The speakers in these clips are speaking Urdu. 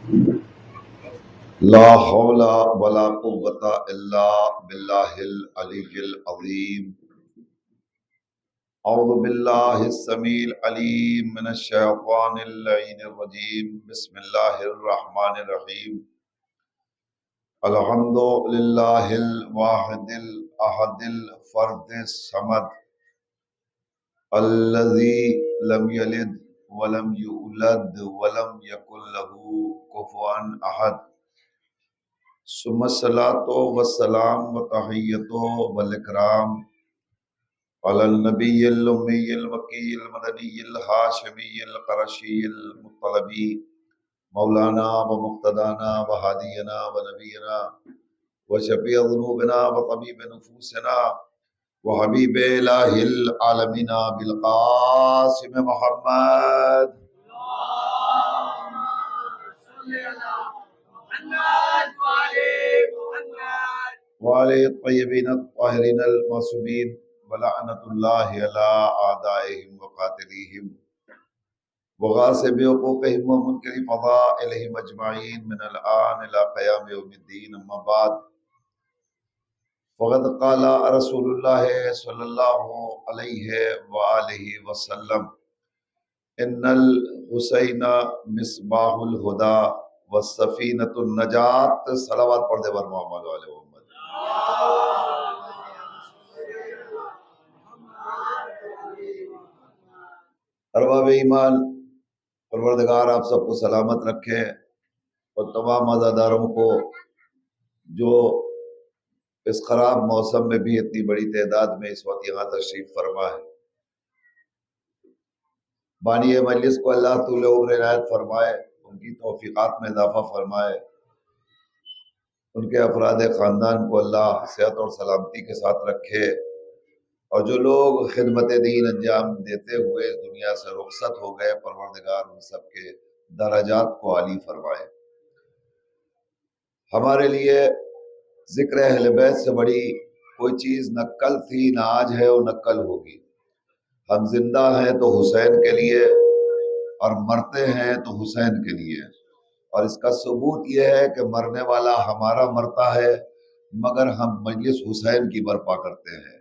لا حول ولا قوة الا باللہ العلی العظیم۔ اعوذ باللہ السمیع العلیم من الشیطان اللعین الرجیم۔ بسم اللہ الرحمن الرحیم۔ الحمد للہ الواحد الاحد الفرد الصمد الذی لم یلد ولم یولد ولم یکن له کفوا احد، ثم الصلاة والسلام وتحیۃ والاکرام علی النبی الامی المکی المدنی الہاشمی القرشی المطلبی مولانا و مقتدانا و ہادینا و نبینا و شفیع ذنوبنا و طبیب نفوسنا و حبیب الہ العالمین بالقاسم محمد وعلى الطيبين الطاهرين المعصومين ولعنة الله على أعدائهم وقاتليهم وغاصب حقوقهم ومنكر فضائلهم أجمعين من الآن إلى قيام يوم الدين. أما بعد، فقد قال رسول الله صلى الله عليه وآله وسلم: إن الحسين مصباح الهدى والسفينة النجاة. صلوات پڑھ دے بر محمد والے محمد۔ ارباب ایمان، پروردگار آپ سب کو سلامت رکھے، اور تمام عزاداروں کو جو اس خراب موسم میں بھی اتنی بڑی تعداد میں اس وقت یہاں تشریف فرما ہے۔ بانی مجلس کو اللہ طول عمر عنایت فرمائے، ان کی توفیقات میں اضافہ فرمائے، ان کے افراد خاندان کو اللہ صحت اور سلامتی کے ساتھ رکھے، اور جو لوگ خدمت دین انجام دیتے ہوئے اس دنیا سے رخصت ہو گئے، پروردگار ان سب کے درجات کو عالی فرمائے۔ ہمارے لیے ذکر اہل بیت سے بڑی کوئی چیز نہ کل تھی، نہ آج ہے اور نہ کل ہوگی۔ ہم زندہ ہیں تو حسین کے لیے، اور مرتے ہیں تو حسین کے لیے، اور اس کا ثبوت یہ ہے کہ مرنے والا ہمارا مرتا ہے، مگر ہم مجلس حسین کی برپا کرتے ہیں،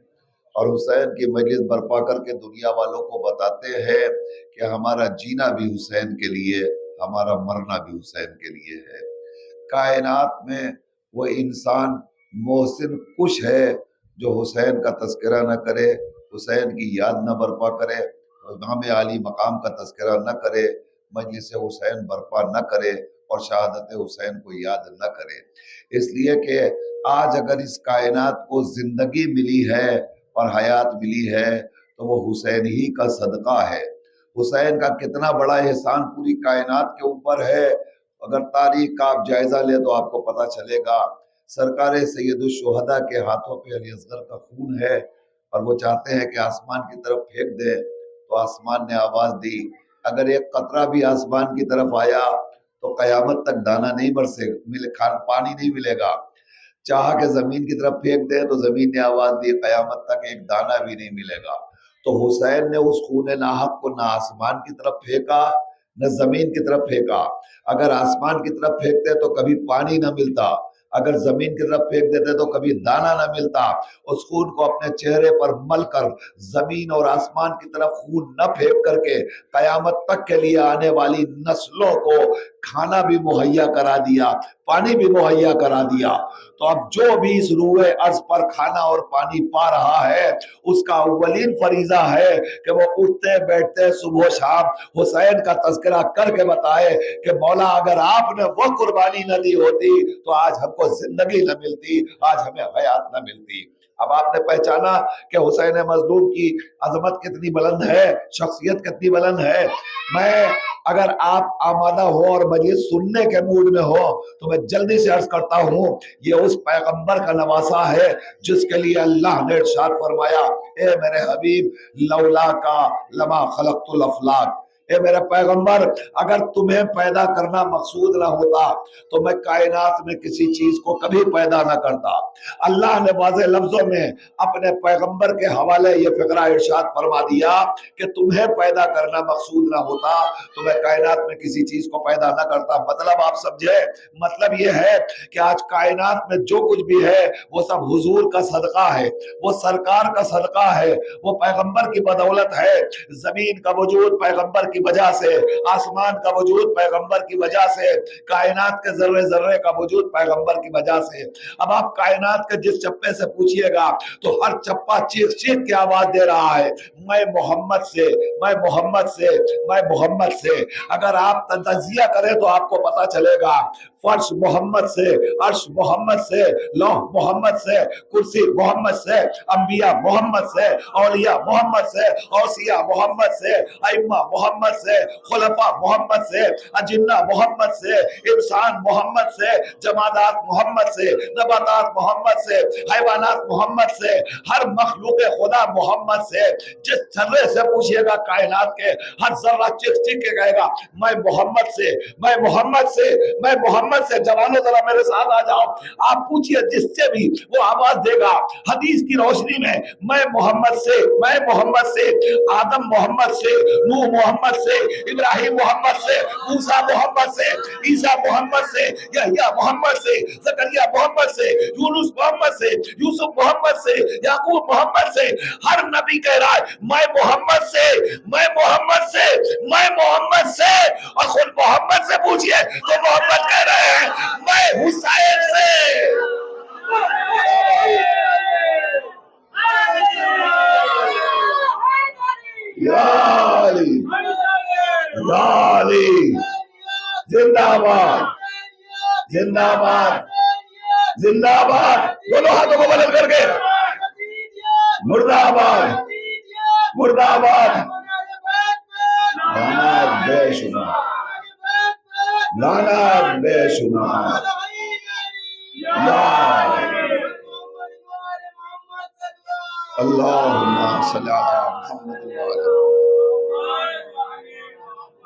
اور حسین کی مجلس برپا کر کے دنیا والوں کو بتاتے ہیں کہ ہمارا جینا بھی حسین کے لیے، ہمارا مرنا بھی حسین کے لیے ہے۔ کائنات میں وہ انسان محسن کش ہے جو حسین کا تذکرہ نہ کرے، حسین کی یاد نہ برپا کرے، امام عالی مقام کا تذکرہ نہ کرے، مجلس حسین برپا نہ کرے، اور شہادت حسین کو یاد نہ کرے۔ اس لیے کہ آج اگر اس کائنات کو زندگی ملی ہے اور حیات ملی ہے تو وہ حسین ہی کا صدقہ ہے۔ حسین کا کتنا بڑا احسان پوری کائنات کے اوپر ہے، اگر تاریخ کا آپ جائزہ لیں تو آپ کو پتہ چلے گا۔ سرکار سید الشہداء کے ہاتھوں پہ علی اصغر کا خون ہے، اور وہ چاہتے ہیں کہ آسمان کی طرف پھینک دیں، تو آسمان نے آواز دی، اگر ایک قطرہ بھی آسمان کی طرف آیا تو قیامت تک دانہ نہیں برسے، پانی نہیں ملے گا۔ چاہا کہ زمین کی طرف پھینک دیں تو زمین نے آواز دی، قیامت تک ایک دانہ بھی نہیں ملے گا۔ تو حسین نے اس خون ناحق کو نہ آسمان کی طرف پھینکا نہ زمین کی طرف پھینکا۔ اگر آسمان کی طرف پھینکتے تو کبھی پانی نہ ملتا، اگر زمین کی طرف پھینک دیتے تو کبھی دانہ نہ ملتا۔ اس خون کو اپنے چہرے پر مل کر زمین اور آسمان کی طرف خون نہ پھینک کر کے قیامت تک کے لیے آنے والی نسلوں کو کھانا بھی مہیا کرا دیا، پانی بھی مہیا کرا دیا۔ تو اب جو بھی اس روئے ارض پر کھانا اور پانی پا رہا ہے، اس کا اولین فریضہ ہے کہ وہ اٹھتے بیٹھتے صبح و شام حسین کا تذکرہ کر کے بتائے کہ مولا اگر آپ نے وہ قربانی نہ دی ہوتی تو آج ہم کو زندگی نہ ملتی، آج ہمیں حیات نہ ملتی۔ اب آپ نے پہچانا کہ حسین مظلوم کی عظمت کتنی بلند ہے، شخصیت کتنی بلند ہے۔ میں اگر آپ آمادہ ہو اور مجلس سننے کے موڈ میں ہو تو میں جلدی سے عرض کرتا ہوں، یہ اس پیغمبر کا نواسا ہے جس کے لیے اللہ نے ارشاد فرمایا، اے میرے حبیب لولا کا لما خلقت الافلاک، اے میرے پیغمبر اگر تمہیں پیدا کرنا مقصود نہ ہوتا تو میں کائنات میں کسی چیز کو کبھی پیدا نہ کرتا۔ اللہ نے واضح لفظوں میں اپنے پیغمبر کے حوالے یہ فقرہ ارشاد فرما دیا کہ تمہیں پیدا کرنا مقصود نہ ہوتا تو میں کائنات میں کسی چیز کو پیدا نہ کرتا۔ مطلب آپ سمجھے؟ مطلب یہ ہے کہ آج کائنات میں جو کچھ بھی ہے وہ سب حضور کا صدقہ ہے، وہ سرکار کا صدقہ ہے، وہ پیغمبر کی بدولت ہے۔ زمین کا وجود پیغمبر کی وجہ سے، آسمان کا وجود پیغمبر کی وجہ سے، کائنات کے ذرے ذرے کا وجود پیغمبر کی وجہ سے۔ اب آپ کائنات کے جس چپے سے پوچھئے گا تو ہر چپا چیخ چیخ کی آواز دے رہا ہے، میں محمد سے، میں محمد سے، میں محمد سے۔ اگر آپ تجزیہ کریں تو آپ کو پتا چلے گا فرش محمد سے، عرش محمد سے، لوح محمد سے، کرسی محمد سے، انبیاء محمد سے، اولیاء محمد سے، اوصیاء محمد سے، ائمہ محمد سے، خلفاء محمد سے، اجنہ محمد سے، انسان محمد سے، جمادات محمد سے، نباتات محمد سے، حیوانات محمد سے، ہر مخلوق خدا محمد سے۔ جس ذرے سے پوچھئے گا کائنات کے، ہر ذرہ چیخ چیخ کے کہے گا میں محمد سے، میں محمد سے، میں محمد سے۔ جوانوں ذرا میرے ساتھ آ جاؤ، آپ پوچھئے جس سے بھی وہ آواز دے گا حدیث کی روشنی میں محمد سے، میں محمد سے، آدم محمد سے، نوح محمد سے، ابراہیم محمد سے، موسیٰ محمد سے، عیسیٰ محمد سے، یحییٰ محمد سے، زکریا محمد سے، یونس محمد سے، یوسف محمد سے، یعقوب محمد سے۔ ہر نبی کہہ رہا ہے میں محمد سے، میں محمد سے، میں محمد سے۔ اور خود محمد سے پوچھئے تو محمد کہہ رہے ہیں میں حسین سے۔ یا علی، یا علی، زندہ باد، زندہ باد، زندہ باد۔ دونوں ہاتھوں کو بلند کر کے مرد آباد، مرد آباد۔ لعنت بے شمار، لعنت بے شمار۔ اللہم صلی علی محمد وعلی۔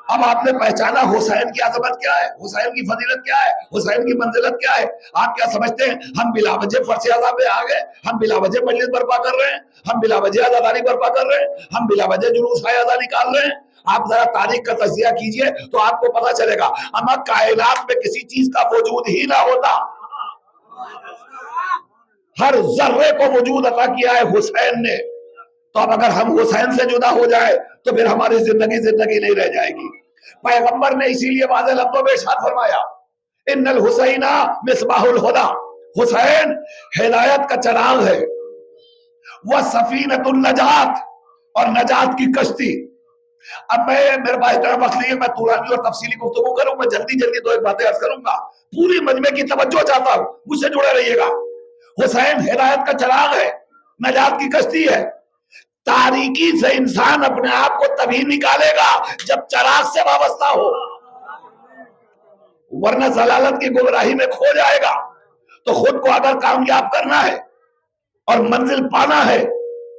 اب آپ نے پہچانا حسین کی عظمت کیا ہے، حسین کی فضیلت کیا ہے، حسین کی منزلت کیا ہے۔ آپ کیا سمجھتے ہیں ہم بلا وجہ فرش اعظم پہ آ گئے، ہم بلا وجہ مجلس برپا کر رہے ہیں، ہم بلا وجہ عزاداری برپا کر رہے ہیں، ہم بلا وجہ جلوس اعزا نکال رہے ہیں؟ آپ ذرا تاریخ کا تجزیہ کیجئے تو آپ کو پتا چلے گا اما کائنات میں کسی چیز کا وجود ہی نہ ہوتا، ہر ذرے کو وجود عطا کیا ہے حسین نے۔ تو اب اگر ہم حسین سے جدا ہو جائے تو پھر ہماری زندگی نہیں رہ جائے گی۔ پیغمبر نے اسی لیے واضح لفظوں میں ارشاد فرمایا ان الحسین مصباح الہدی، حسین ہدایت کا چراغ ہے، وہ سفینۃ النجات، اور نجات کی کشتی۔ اب میرے پاس اتنا وقت نہیں ہے میں طولانی اور تفصیلی گفتگو کروں، میں جلدی دو ایک باتیں عرض کروں گا، پوری مجمع کی توجہ چاہتا ہوں، مجھ سے جڑے رہیے گا۔ حسین ہدایت کا چراغ ہے، نجات کی کشتی ہے۔ تاریکی سے انسان اپنے آپ کو تبھی نکالے گا جب چراغ سے وابستہ ہو، ورنہ ضلالت کی گمراہی میں کھو جائے گا۔ تو خود کو اگر کامیاب کرنا ہے اور منزل پانا ہے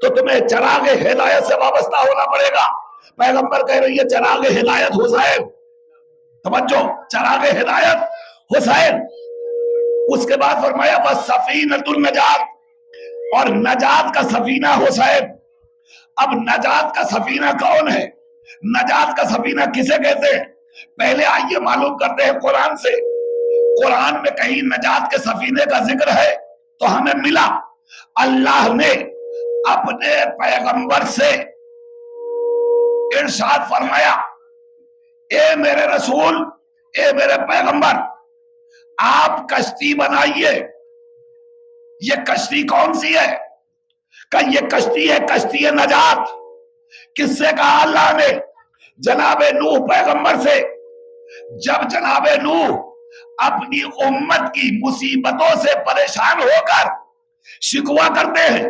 تو تمہیں چراغ ہدایت سے وابستہ ہونا پڑے گا۔ پیغمبر کہہ رہی ہے چراغ ہدایت حسین، توجہ، چراغ ہدایت حسین۔ اس کے بعد فرمایا وَسَفِینَةُ النجات، اور نجات کا سفینہ حسین۔ اب نجات کا سفینہ کون ہے، نجات کا سفینہ کسے کہتے ہیں؟ پہلے آئیے معلوم کرتے ہیں قرآن سے۔ قرآن میں کہیں نجات کے سفینے کا ذکر ہے تو ہمیں ملا، اللہ نے اپنے پیغمبر سے ارشاد فرمایا اے میرے رسول، اے میرے پیغمبر، آپ کشتی بنائیے۔ یہ کشتی کون سی ہے؟ کہ یہ کشتی ہے کشتی نجات۔ کس سے کہا اللہ نے؟ جناب نوح پیغمبر سے۔ جب جناب نوح اپنی امت کی مصیبتوں سے پریشان ہو کر شکوہ کرتے ہیں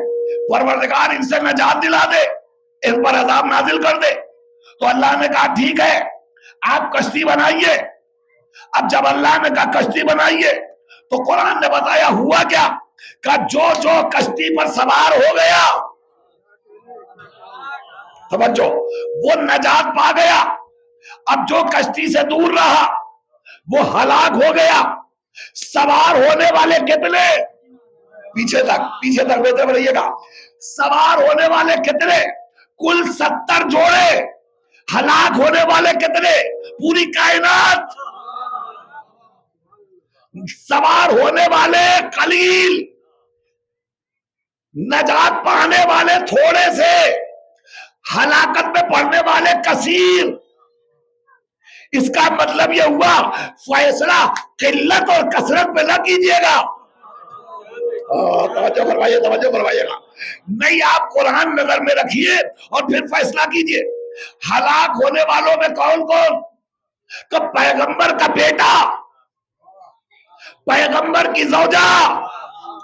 پروردگار ان سے نجات دلا دے، ان پر عذاب نازل کر دے، تو اللہ نے کہا ٹھیک ہے آپ کشتی بنائیے۔ اب جب اللہ نے کہا کشتی بنائیے تو قرآن نے بتایا ہوا کیا، کہ جو کشتی پر سوار ہو گیا، توجہ، وہ نجات پا گیا۔ اب جو کشتی سے دور رہا وہ ہلاک ہو گیا. سوار ہونے والے کتنے؟ پیچھے تک بہتر رہیے گا. سوار ہونے والے کتنے؟ کل 70 جوڑے. ہلاک ہونے والے کتنے؟ پوری کائنات. سوار ہونے والے قلیل، نجات پانے والے تھوڑے سے، ہلاکت میں پڑنے والے کثیر. اس کا مطلب یہ ہوا فیصلہ قلت اور کثرت پہ نہ کیجیے گا. توجہ فرمائیے گا. نہیں، آپ قرآن نظر میں رکھیے اور پھر فیصلہ کیجیے. ہلاک ہونے والوں میں کون کون؟ کہ پیغمبر کا بیٹا، پیغمبر کی زوجہ.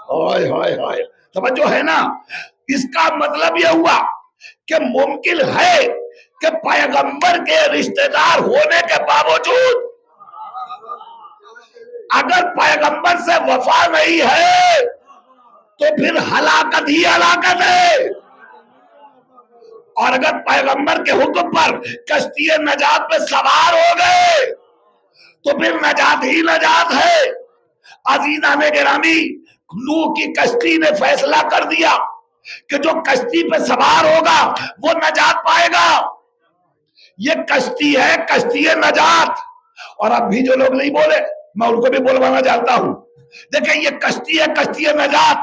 ہائے ہائے ہائے، توجہ ہے نا. اس کا مطلب یہ ہوا کہ ممکن ہے کہ پیغمبر کے رشتہ دار ہونے کے باوجود اگر پیغمبر سے وفا نہیں ہے تو پھر ہلاکت ہی ہلاکت ہے. اور اگر پیغمبر کے حکم پر کشتی نجات پہ سوار ہو گئے تو پھر نجات ہی نجات ہے. عزیزان گرامی، نوح کی کشتی نے فیصلہ کر دیا کہ جو کشتی پہ سوار ہوگا وہ نجات پائے گا. یہ کشتی ہے، کشتی نجات. اور اب بھی جو لوگ نہیں بولے میں ان کو بھی بولوانا چاہتا ہوں. دیکھیں، یہ کشتی ہے، کشتی نجات.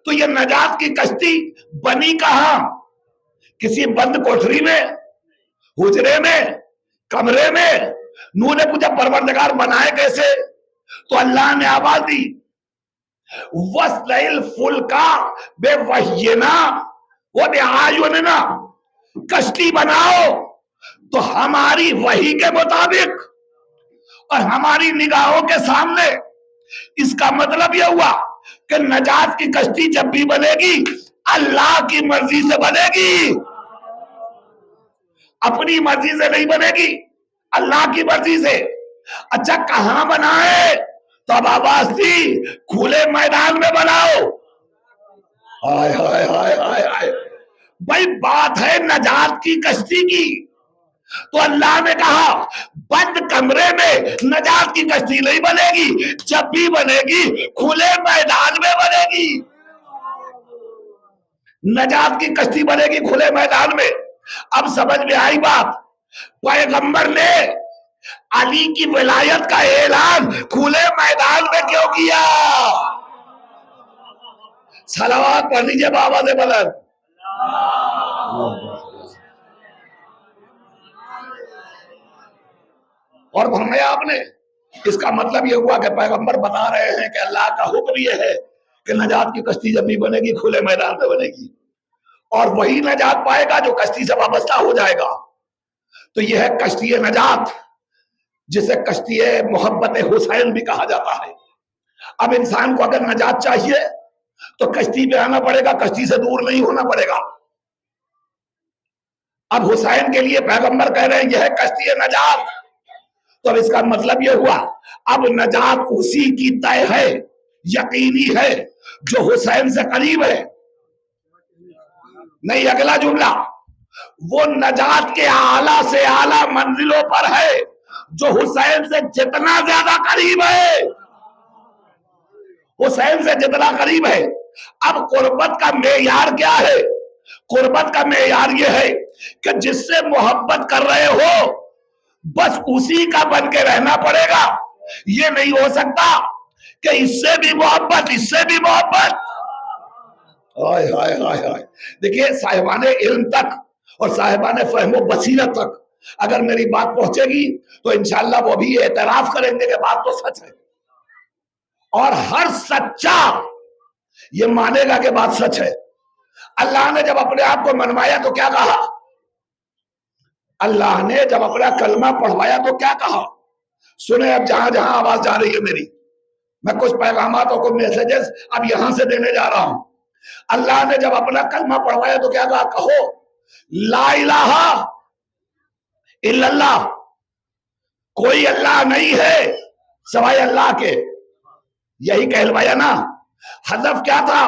تو یہ نجات کی کشتی بنی کہاں؟ کسی بند کوٹری میں، حجرے میں، کمرے میں. نوح نے پوچھا پروردگار بنائے کیسے؟ تو اللہ نے آواز دی، وَاسْنَعِ الْفُلْكَ بِوَحْيِنَا وَبِأَعْيُنِنَا. کشتی بناؤ تو ہماری وحی کے مطابق اور ہماری نگاہوں کے سامنے. اس کا مطلب یہ ہوا کہ نجات کی کشتی جب بھی بنے گی اللہ کی مرضی سے بنے گی، اپنی مرضی سے نہیں بنے گی، اللہ کی مرضی سے. اچھا، کہاں بنائے؟ تو اب آواز دی، کھلے میدان میں بناؤ. ہائے ہائے ہائے ہائے ہائے. بھائی بات ہے نجات کی کشتی کی، تو اللہ نے کہا بند کمرے میں نجات کی کشتی نہیں بنے گی، جب بھی بنے گی کھلے میدان میں بنے گی. نجات کی کشتی بنے گی کھلے میدان میں. اب سمجھ میں آئی بات. پیغمبر نے علی کی ولایت کا اعلان کھلے میدان میں کیوں کیا؟ صلوات پڑھ لیجئے بابا سے بلند. اور فرمایا آپ نے، اس کا مطلب یہ ہوا کہ پیغمبر بتا رہے ہیں کہ اللہ کا حکم یہ ہے کہ نجات کی کشتی جب بھی بنے گی کھلے میدان میں بنے گی، اور وہی نجات پائے گا جو کشتی سے وابستہ ہو جائے گا. تو یہ ہے کشتی نجات، جسے کشتی محبت حسین بھی کہا جاتا ہے. اب انسان کو اگر نجات چاہیے تو کشتی پہ آنا پڑے گا، کشتی سے دور نہیں ہونا پڑے گا. اب حسین کے لیے پیغمبر کہہ رہے ہیں یہ ہے کشتی نجات. تو اب اس کا مطلب یہ ہوا اب نجات اسی کی طے ہے، یقینی ہے جو حسین سے قریب ہے. نہیں، اگلا جملہ، وہ نجات کے اعلیٰ سے اعلیٰ منزلوں پر ہے جو حسین سے جتنا زیادہ قریب ہے، حسین سے جتنا قریب ہے. اب قربت کا معیار کیا ہے؟ قربت کا معیار یہ ہے کہ جس سے محبت کر رہے ہو بس اسی کا بن کے رہنا پڑے گا. یہ نہیں ہو سکتا کہ اس سے بھی محبت، اس سے بھی محبت. ہائے ہائے ہائے ہائے. دیکھیے، صاحبان علم تک اور صاحبان فہم و بصیرت تک اگر میری بات پہنچے گی تو انشاءاللہ وہ بھی اعتراف کریں گے کہ بات تو سچ ہے. اور ہر سچا یہ مانے گا کہ بات سچ ہے. اللہ نے جب اپنے آپ کو منوایا تو کیا کہا؟ اللہ نے جب اپنا کلمہ پڑھوایا تو کیا کہا؟ سنیں اب جہاں جہاں آواز جا رہی ہے میری، میں کچھ پیغامات اور کچھ میسیجز اب یہاں سے دینے جا رہا ہوں. اللہ نے جب اپنا کلمہ پڑھوایا تو کیا کہا؟ کہو لا الہ الا اللہ، کوئی اللہ نہیں ہے سوائے اللہ کے. یہی کہلوایا نا. ہدف کیا تھا؟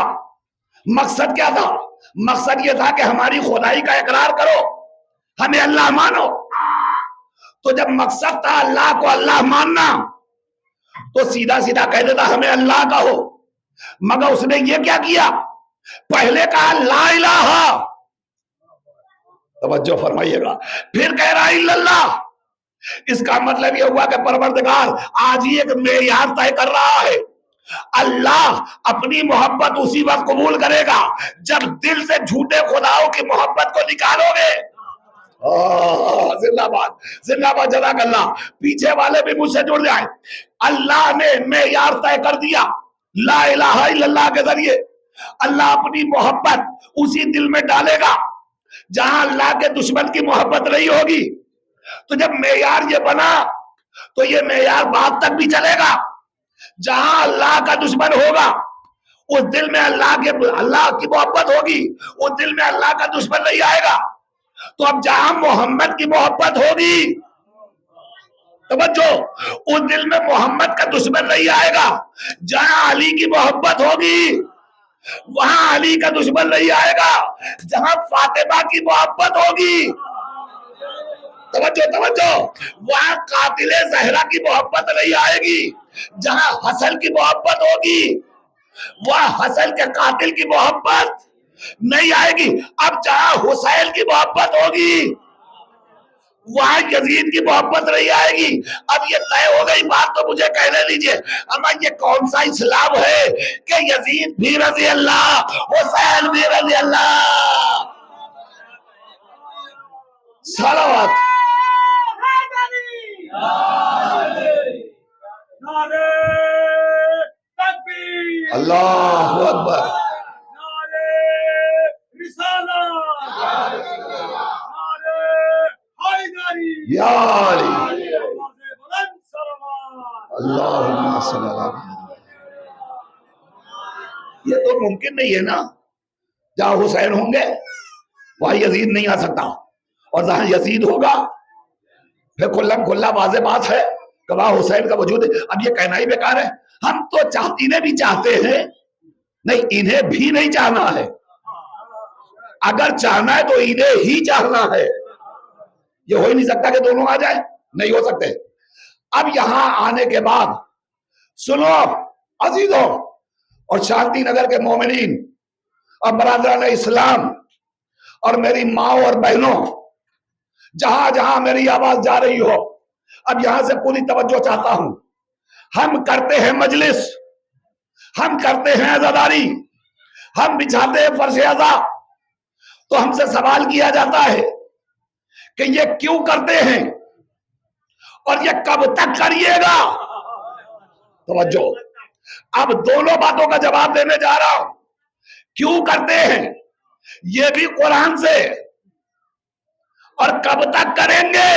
مقصد کیا تھا؟ مقصد یہ تھا کہ ہماری خدائی کا اقرار کرو، ہمیں اللہ مانو. تو جب مقصد تھا اللہ کو اللہ ماننا تو سیدھا سیدھا کہہ دیتا ہمیں اللہ کا ہو، مگر اس نے یہ کیا کیا، پہلے کہا لا الہ، توجہ فرمائیے گا، پھر کہہ رہا الا اللہ۔ اس کا مطلب یہ ہوا کہ پروردگار آج ہی ایک معیار طے کر رہا ہے، اللہ اپنی محبت اسی وقت قبول کرے گا جب دل سے جھوٹے خداؤں کی محبت کو نکالو گے۔ زندہ باد، زندہ باد، جزاک اللہ۔ پیچھے والے بھی مجھ سے جڑ جائیں۔ اللہ نے معیار طے کر دیا لا الہ الا اللہ کے ذریعے، اللہ اپنی محبت اسی دل میں ڈالے گا جہاں اللہ کے دشمن کی محبت نہیں ہوگی۔ تو جب معیار یہ بنا تو یہ معیار بعد تک بھی چلے گا، جہاں اللہ کا دشمن ہوگا اس دل میں اللہ کی محبت ہوگی، اس دل میں اللہ کا دشمن نہیں آئے گا۔ تو اب جہاں محمد کی محبت ہوگی، توجہ، اس دل میں محمد کا دشمن نہیں آئے گا۔ جہاں علی کی محبت ہوگی وہاں علی کا دشمن نہیں آئے گا۔ جہاں فاطمہ کی محبت ہوگی، توجہ توجہ، وہاں قاتل زہرا کی محبت نہیں آئے گی۔ جہاں حسن کی محبت ہوگی وہاں حسن کے قاتل کی محبت نہیں آئے گی۔ اب جہاں حسین کی محبت ہوگی وہاں یزید کی محبت نہیں آئے گی۔ اب یہ طے ہو گئی بات، تو مجھے کہنے دیجئے اما یہ کون سا اسلام ہے کہ یزید بھی رضی اللہ، حسین بھی رضی اللہ؟ صلوات اللہ اکبر، یا علی، اللہم صلی اللہ علیہ وسلم۔ یہ تو ممکن نہیں ہے نا، جہاں حسین ہوں گے وہاں یزید نہیں آ سکتا، اور جہاں یزید ہوگا پھر کھلم کھلا واضح بات ہے کہ وہاں حسین کا وجود ہے۔ اب یہ کہنا ہی بیکار ہے، ہم تو انہیں بھی چاہتے ہیں، نہیں انہیں بھی نہیں چاہنا ہے، اگر چاہنا ہے تو انہیں ہی چاہنا ہے۔ یہ ہو ہی نہیں سکتا کہ دونوں آ جائیں، نہیں ہو سکتے۔ اب یہاں آنے کے بعد سنو عزیزوں اور شانتی نگر کے مومنین اور برادران اسلام اور میری ماں اور بہنوں، جہاں جہاں میری آواز جا رہی ہو، اب یہاں سے پوری توجہ چاہتا ہوں۔ ہم کرتے ہیں مجلس، ہم کرتے ہیں عزاداری، ہم بچھاتے ہیں فرش عزا، تو ہم سے سوال کیا جاتا ہے کہ یہ کیوں کرتے ہیں اور یہ کب تک کریے گا؟ توجہ، اب دونوں باتوں کا جواب دینے جا رہا ہوں۔ کیوں کرتے ہیں یہ بھی قرآن سے، اور کب تک کریں گے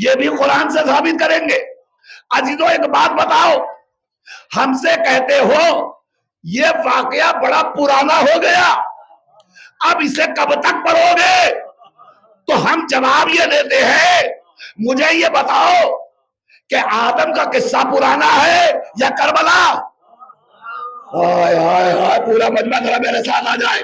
یہ بھی قرآن سے ثابت کریں گے۔ عزیزوں ایک بات بتاؤ، ہم سے کہتے ہو یہ واقعہ بڑا پرانا ہو گیا، اب اسے کب تک پڑھو گے؟ تو ہم جواب یہ دیتے ہیں مجھے یہ بتاؤ کہ آدم کا قصہ پرانا ہے یا کربلا؟ ہائے ہائے ہائے، پورا مجمع ذرا میرے ساتھ آ جائے۔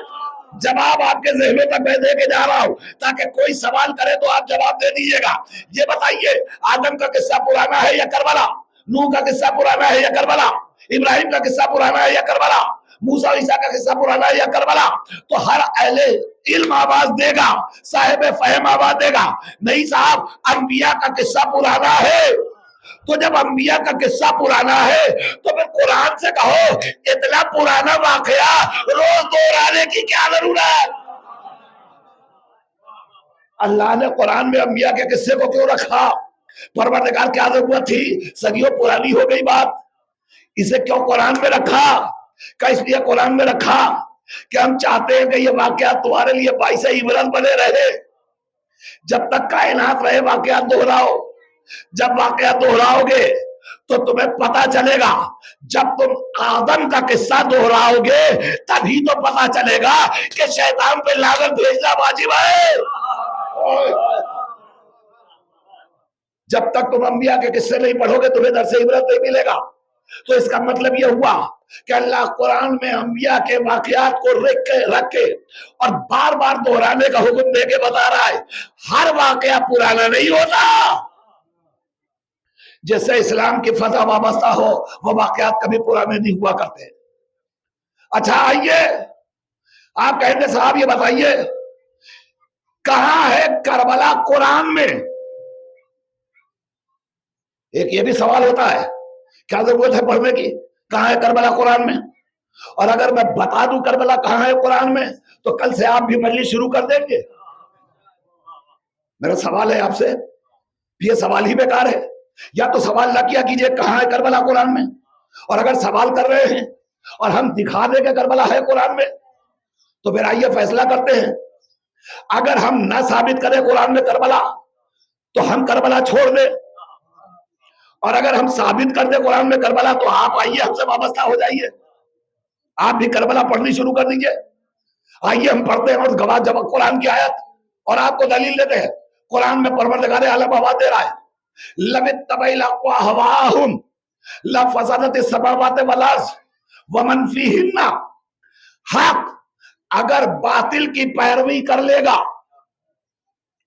جواب آپ کے ذہنوں تک میں دے کے جا رہا ہوں تاکہ کوئی سوال کرے تو آپ جواب دے دیجئے گا۔ یہ بتائیے آدم کا قصہ پرانا ہے یا کربلا؟ نوح کا قصہ پرانا ہے یا کربلا؟ ابراہیم کا قصہ پرانا ہے یا کربلا؟ موسیٰ عیسیٰ کا قصہ پرانا ہے یا کربلا؟ تو ہر اہل علم آواز دے گا، صاحب فہم آواز دے گا نہیں صاحب انبیاء کا قصہ پرانا ہے۔ تو جب انبیاء کا قصہ پرانا ہے تو پھر قرآن سے کہو اتنا پرانا واقعہ روز دہرانے کی کیا ضرورت؟ اللہ نے قرآن میں انبیاء کے قصے کو کیوں رکھا؟ پروردگار کیا ضرورت تھی؟ صدیوں پرانی ہو گئی بات، اسے کیوں قرآن میں رکھا؟ کہ اس لیے قرآن میں رکھا کہ ہم چاہتے ہیں کہ یہ واقعات تمہارے لیے باعث عبرت بنے رہے، جب تک کائنات رہے واقعات دہراؤ۔ جب واقعات دہراؤ گے تو تمہیں پتا چلے گا، جب تم آدم کا قصہ دہراؤ گے تبھی تو پتا چلے گا کہ شیطان پہ لعنت بھیجنا واجب ہے۔ جب تک تم انبیاء کے قصے نہیں پڑھو گے تمہیں درس عبرت نہیں ملے گا۔ تو اس کا مطلب یہ ہوا کہ اللہ قرآن میں انبیاء کے واقعات کو رکھ کے اور بار بار دہرانے کا حکم دے کے بتا رہا ہے ہر واقعہ پرانا نہیں ہوتا۔ جس سے اسلام کی فتح وابستہ ہو، وہ واقعات کبھی پرانے نہیں ہوا کرتے۔ اچھا آئیے، آپ کہیں گے صاحب یہ بتائیے کہاں ہے کربلا قرآن میں؟ ایک یہ بھی سوال ہوتا ہے، کیا ضرورت ہے پڑھنے کی؟ کہاں ہے کربلا قرآن میں؟ اور اگر میں بتا دوں کربلا کہاں ہے قرآن میں تو کل سے آپ بھی مجلس شروع کر دیں گے۔ میرا سوال ہے آپ سے، یہ سوال ہی بیکار ہے۔ یا تو سوال نہ کیا کیجئے کہاں ہے کربلا قرآن میں، اور اگر سوال کر رہے ہیں اور ہم دکھا دیں کہ کربلا ہے قرآن میں تو پھر آئیے فیصلہ کرتے ہیں۔ اگر ہم نہ ثابت کریں قرآن میں کربلا تو ہم کربلا چھوڑ دیں، اور اگر ہم ثابت کر دیں قرآن میں کربلا تو آپ آئیے ہم سے وابستہ ہو جائیے، آپ بھی کربلا پڑھنی شروع کر دیجئے۔ آئیے ہم پڑھتے ہیں اور گواہ جب قرآن کی آیت اور آپ کو دلیل دیتے ہیں۔ قرآن میں پروردگار عالم آواز دے رہا ہے، لَوِ اتَّبَعَ الْأَقْوَى هَوَاهُمْ لَفَسَدَتِ السَّمَاوَاتُ وَالْأَرْضُ وَمَنْ فِيهِنَّ۔ حق اگر باطل کی پیروی کر لے گا،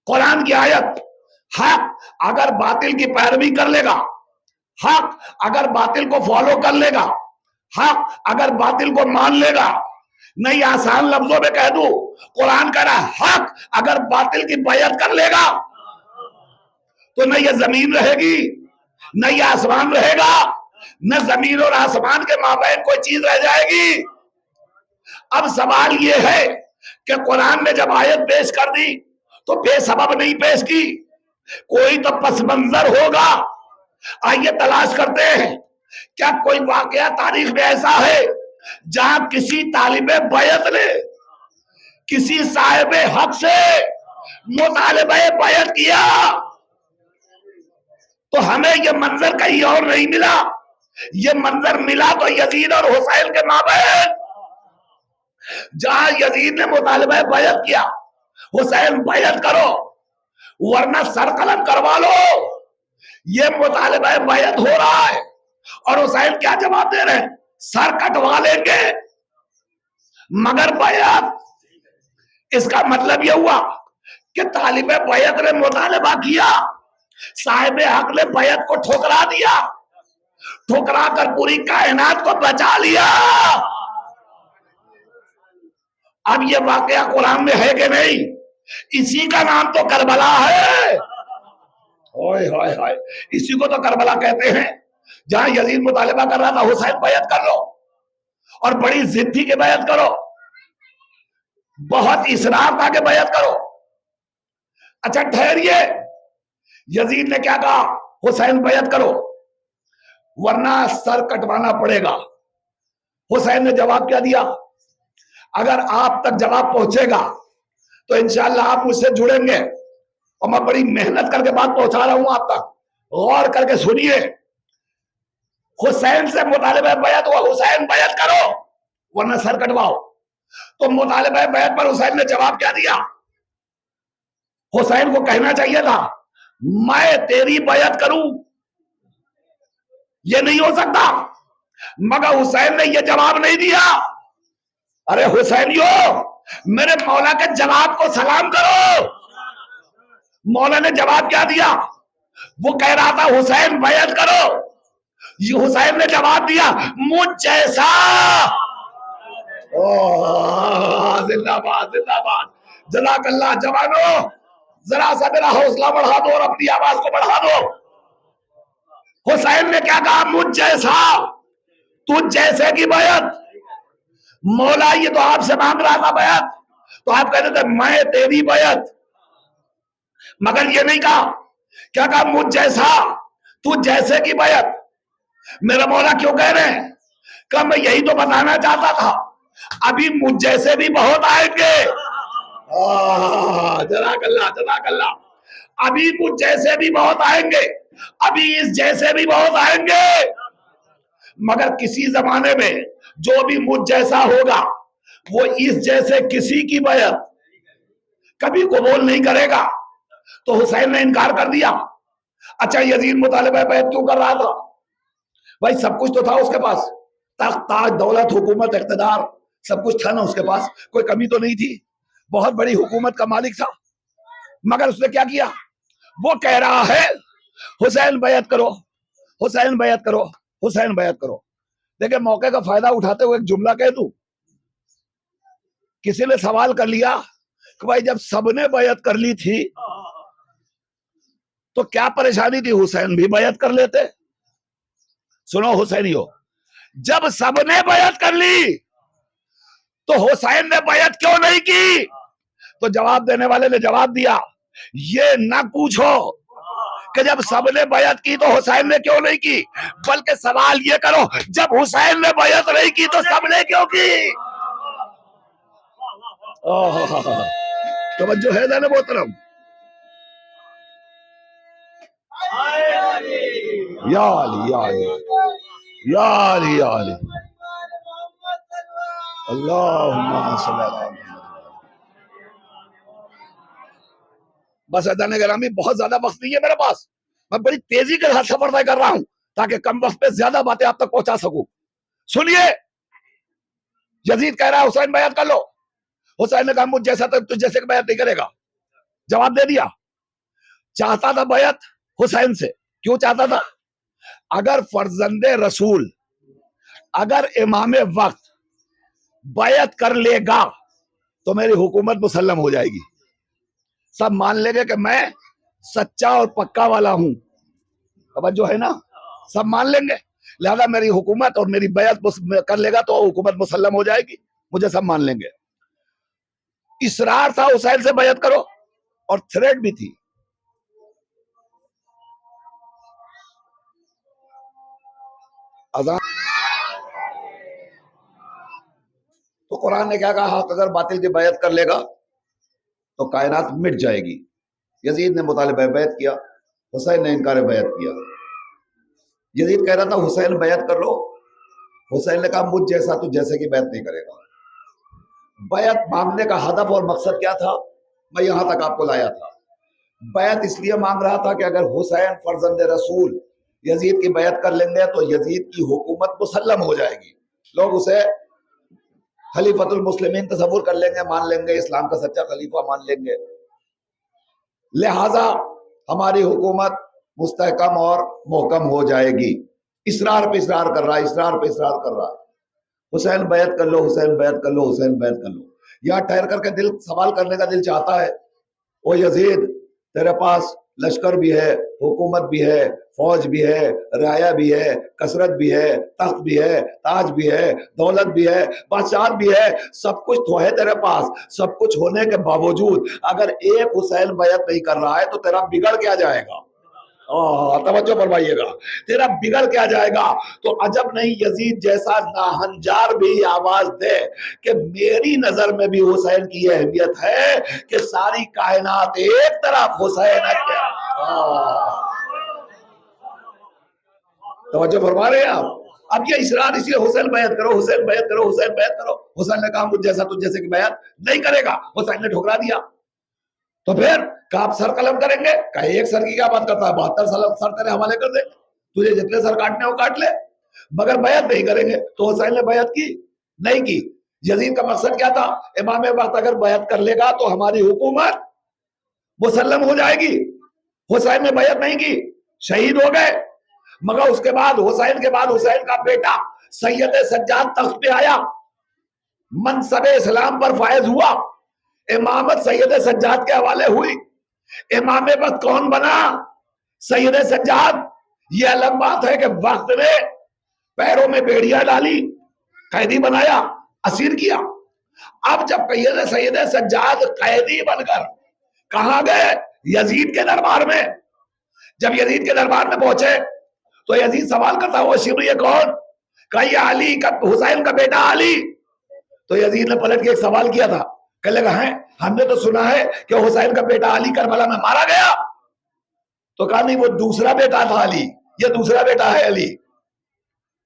قرآن کی آیت، حق اگر باطل کی پیروی کر لے گا، حق اگر باطل کو فالو کر لے گا، حق اگر باطل کو مان لے گا، نہیں آسان لفظوں میں کہہ دوں، قرآن کہہ رہا ہے حق اگر باطل کی بیعت کر لے گا تو نہ یہ زمین رہے گی، نہ یہ آسمان رہے گا، نہ زمین اور آسمان کے مابین کوئی چیز رہ جائے گی۔ اب سوال یہ ہے کہ قرآن نے جب آیت پیش کر دی تو بے سبب نہیں پیش کی، کوئی تو پس منظر ہوگا۔ آئیے تلاش کرتے ہیں کیا کوئی واقعہ تاریخ میں ایسا ہے جہاں کسی طالب بیعت نے کسی صاحب حق سے مطالبہ بیعت کیا؟ تو ہمیں یہ منظر کہیں اور نہیں ملا، یہ منظر ملا تو یزید اور حسین کے مابین، جہاں یزید نے مطالبہ بیعت کیا، حسین بیعت کرو ورنہ سر قلم کروا لو، یہ مطالبہ بیعت ہو رہا ہے، اور حسین کیا جواب دے رہے ہیں؟ سر کٹوا لیں گے مگر بیعت۔ اس کا مطلب یہ ہوا کہ طالب بیعت نے مطالبہ کیا، صاحب حق نے بیعت کو ٹھکرا دیا، ٹھکرا کر پوری کائنات کو بچا لیا۔ اب یہ واقعہ قرآن میں ہے کہ نہیں؟ اسی کا نام تو کربلا ہے۔ ہوئے ہوئے ہوئے، اسی کو تو کربلا کہتے ہیں، جہاں یزید مطالبہ کر رہا تھا حسین بیعت کر لو، اور بڑی ضد تھی کہ بیعت کرو، بہت اصرار تھا کہ بیعت کرو۔ اچھا ٹھہریے، یزید نے کیا کہا؟ حسین بیعت کرو ورنہ سر کٹوانا پڑے گا۔ حسین نے جواب کیا دیا؟ اگر آپ تک جواب پہنچے گا تو انشاءاللہ آپ مجھ سے جڑیں گے، اور میں بڑی محنت کر کے بات پہنچا رہا ہوں آپ تک، غور کر کے سنیے۔ حسین سے مطالبہ بیعت ہوا، حسین بیعت کرو ورنہ سر کٹواؤ۔ تو مطالبہ بیعت پر حسین نے جواب کیا دیا؟ حسین کو کہنا چاہیے تھا میں تیری بیعت کروں، یہ نہیں ہو سکتا، مگر حسین نے یہ جواب نہیں دیا۔ ارے حسینیو، میرے مولا کے جواب کو سلام کرو۔ مولا نے جواب کیا دیا؟ وہ کہہ رہا تھا حسین بیعت کرو، یہ حسین نے جواب دیا مجھ جیسا۔ زندہ باد زندہ باد، جزاک اللہ جوانو، ذرا سا میرا حوصلہ بڑھا دو اور اپنی آواز کو بڑھا دو۔ حسین نے کیا کہا؟ مجھ جیسا، تجھ جیسے کی بیعت۔ مولا یہ تو آپ سے مانگ رہا تھا بیعت، تو آپ کہتے تھے میں تیری بیعت، مگر یہ نہیں کہا۔ کیا کہا؟ مجھ جیسا، تجھ جیسے کی بیعت۔ میرا مولا کیوں کہہ رہے ہیں؟ کہ میں یہی تو بتانا چاہتا تھا، ابھی مجھ جیسے بھی بہت آئیں گے۔ جزاک اللہ جزاک اللہ، ابھی مجھ جیسے بھی بہت آئیں گے، ابھی اس جیسے بھی بہت آئیں گے، مگر کسی زمانے میں جو بھی مجھ جیسا ہوگا وہ اس جیسے کسی کی بیعت کبھی قبول نہیں کرے گا۔ تو حسین نے انکار کر دیا۔ اچھا یزید مطالبہ بیعت کیوں کر رہا تھا؟ بھائی سب کچھ تو تھا اس کے پاس، تخت تاج دولت حکومت اقتدار سب کچھ تھا نا اس کے پاس، کوئی کمی تو نہیں تھی، بہت بڑی حکومت کا مالک تھا، مگر اس نے کیا کیا؟ وہ کہہ رہا ہے حسین بیعت کرو حسین بیعت کرو، حسین بیعت کرو. دیکھیں موقع کا فائدہ اٹھاتے ہوئے ایک جملہ کہہ دوں. کسی نے سوال کر لیا کہ بھائی جب سب نے بیعت کر لی تھی تو کیا پریشانی تھی، حسین بھی بیعت کر لیتے. سنو حسینیو، جب سب نے بیعت کر لی تو حسین نے بیعت کیوں نہیں کی؟ تو جواب دینے والے نے جواب دیا، یہ نہ پوچھو کہ جب سب نے بیعت کی تو حسین نے کیوں نہیں کی، بلکہ سوال یہ کرو جب حسین نے بیعت نہیں کی تو سب نے کیوں کی. توجہ ہے نا محترم؟ یا علی یا علی یا علی یا علی اللہم صلی اللہ علیہ وسلم. بس ادانے گرامی بہت زیادہ وقت نہیں ہے میرے پاس، میں بڑی تیزی کے ساتھ سفر طے کر رہا ہوں تاکہ کم وقت پہ زیادہ باتیں آپ تک پہنچا سکوں. سنیے، یزید کہہ رہا ہے حسین بیعت کر لو. حسین نے کہا مجھ جیسا تو تجھ جیسے بیعت نہیں کرے گا. جواب دے دیا. چاہتا تھا بیعت حسین سے. کیوں چاہتا تھا؟ اگر فرزند رسول، اگر امام وقت بیعت کر لے گا تو میری حکومت مسلم ہو جائے گی. سب مان لیں گے کہ میں سچا اور پکا والا ہوں. توجہ ہے نا؟ سب مان لیں گے، لہذا میری حکومت اور میری بیعت کر لے گا تو حکومت مسلم ہو جائے گی، مجھے سب مان لیں گے. اصرار تھا حسین سے بیعت کرو، اور تھریٹ بھی تھی. تو قرآن نے کیا کہا؟ حق اگر باطل کی بیعت کر لے گا تو کائنات مٹ جائے گی. یزید نے مطالبہ بیعت کیا، حسین نے انکار بیعت کیا. یزید کہہ رہا تھا حسین بیعت کر لو، حسین نے کہا مجھ جیسا تو جیسے کی بیعت نہیں کرے گا. بیعت مانگنے کا ہدف اور مقصد کیا تھا؟ میں یہاں تک آپ کو لایا تھا. بیعت اس لیے مانگ رہا تھا کہ اگر حسین فرزند رسول یزید کی بیعت کر لیں گے تو یزید کی حکومت مسلم ہو جائے گی. لوگ اسے خلیفۃ المسلمین تصور کر لیں گے، مان لیں گے، اسلام کا سچا خلیفہ مان لیں گے. لہذا ہماری حکومت مستحکم اور محکم ہو جائے گی. اصرار پہ اصرار کر رہا ہے، اصرار پہ اصرار کر رہا ہے. حسین بیعت کر لو، حسین بیعت کر لو، حسین بیعت کر لو. یہاں ٹھہر کر کے دل سوال کرنے کا دل چاہتا ہے، او یزید تیرے پاس لشکر بھی ہے، حکومت بھی ہے، فوج بھی ہے، رعایا بھی ہے، کثرت بھی ہے، تخت بھی ہے، تاج بھی ہے، دولت بھی ہے، بادشاہت بھی ہے، سب کچھ تو ہے تیرے پاس. سب کچھ ہونے کے باوجود اگر ایک حسین بیعت نہیں کر رہا ہے تو تیرا بگڑ کیا جائے گا؟ توجہ فرمائیے گا، تیرا بگڑ کیا جائے گا؟ تو عجب نہیں یزید جیسا ناہنجار بھی آواز دے کہ میری نظر میں بھی حسین کی یہ اہمیت ہے کہ ساری کائنات ایک طرف، حسین ہے کیا. توجہ فرما رہے ہیں آپ؟ اب یہ اصرار اس لیے حسین بیعت کرو، حسین بیعت کرو، حسین بیعت کرو. حسین نے کہا مجھ جیسا تو جیسے کہ بیعت نہیں کرے گا. حسین نے ٹھکرا دیا. تو پھر کہا آپ سر قلم کریں گے؟ کہا ایک سر کی کیا بات کرتا ہے، 72 سر تیرے حوالے کر دیں، تجھے جتنے سر کاٹنے ہو کاٹ لے، مگر بیعت نہیں کریں گے. تو حسین نے بیعت کی نہیں کی. یزید کا مقصد کیا تھا؟ امام وقت اگر بیعت کر لے گا تو ہماری حکومت مسلم ہو جائے گی. حسین نے بیعت نہیں کی، شہید ہو گئے. مگر اس کے بعد حسین کے بعد حسین کا بیٹا سید سجاد تخت پہ آیا، منصب اسلام پر فائز ہوا، امامت سید سجاد کے حوالے ہوئی. امام وقت کون بنا؟ سید سجاد. یہ الگ بات ہے کہ وقت نے پیروں میں بیڑیاں ڈالی، قیدی بنایا، اسیر کیا. اب جب سید سجاد قیدی بن کر کہاں گئے؟ یزید کے دربار میں. جب یزید کے دربار میں پہنچے تو یزید سوال کرتا وہ شبر یہ کون؟ کہ یہ علی کا، حسین کا بیٹا علی. تو یزید نے پلٹ کے ایک سوال کیا تھا، کہنے لگا ہے ہم نے تو سنا ہے کہ حسین کا بیٹا علی کربلا میں مارا گیا. تو کہا نہیں وہ دوسرا بیٹا تھا علی، یہ دوسرا بیٹا ہے علی.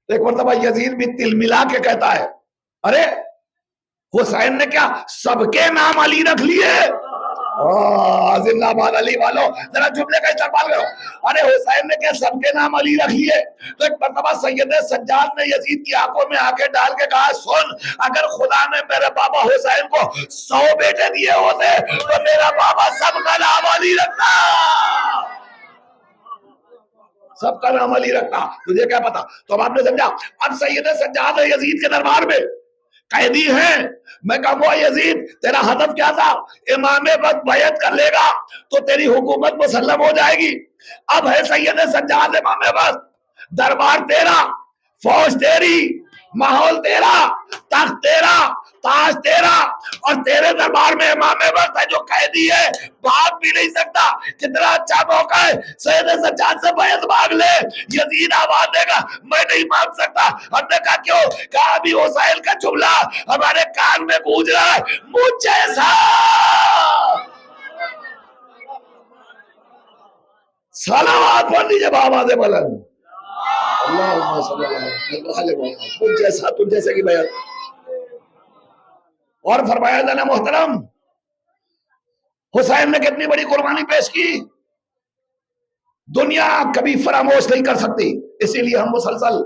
تو ایک مرتبہ یزید بھی تل ملا کے کہتا ہے ارے حسین نے کیا سب کے نام علی رکھ لیے؟ زندہ باد علی والو، ذرا جملے کا استقبال کرو. ارے حسین نے کیا سب کے نام علی رکھ لیے؟ تو ایک مرتبہ سید سجاد نے یزید کی آنکھوں میں آنکھیں ڈال کے کہا سن، اگر خدا نے میرے بابا حسین کو 100 بیٹے دیے ہوتے تو میرا بابا سب کا نام علی رکھتا. سب کا نام علی رکھتا، تجھے کیا پتا؟ تو اب آپ نے سمجھا، اب سید سجاد یزید کے دربار میں قیدی ہیں. میں کہوں یزید تیرا ہدف کیا تھا؟ امام وقت بیعت کر لے گا تو تیری حکومت مسلم ہو جائے گی. اب ہے سید سجاد امام وقت، دربار تیرا، فوج تیری، ماحول تیرا، تخت تیرا، تاج تیرا، اور تیرے دربار میں امام وقت ہے جو قیدی ہے، بھاگ بھی نہیں سکتا. کتنا اچھا موقع ہے، سید سجاد سے بیعت مانگ لے. یزید آواز دے گا میں نہیں مانگ سکتا. ہم نے کہا کیوں؟ کہا ابھی حسین کا جملہ ہمارے کان میں گونج رہا ہے، مجھ جیسا. صلوات پڑھ دیجئے بآواز بلند، اللہم صلی اللہ علیہ وسلم. مجھ جیسا، تجھ جیسے کی بیعت. اور فرمایا جانا محترم، حسین نے کتنی بڑی قربانی پیش کی، دنیا کبھی فراموش نہیں کر سکتی. اسی لیے ہم مسلسل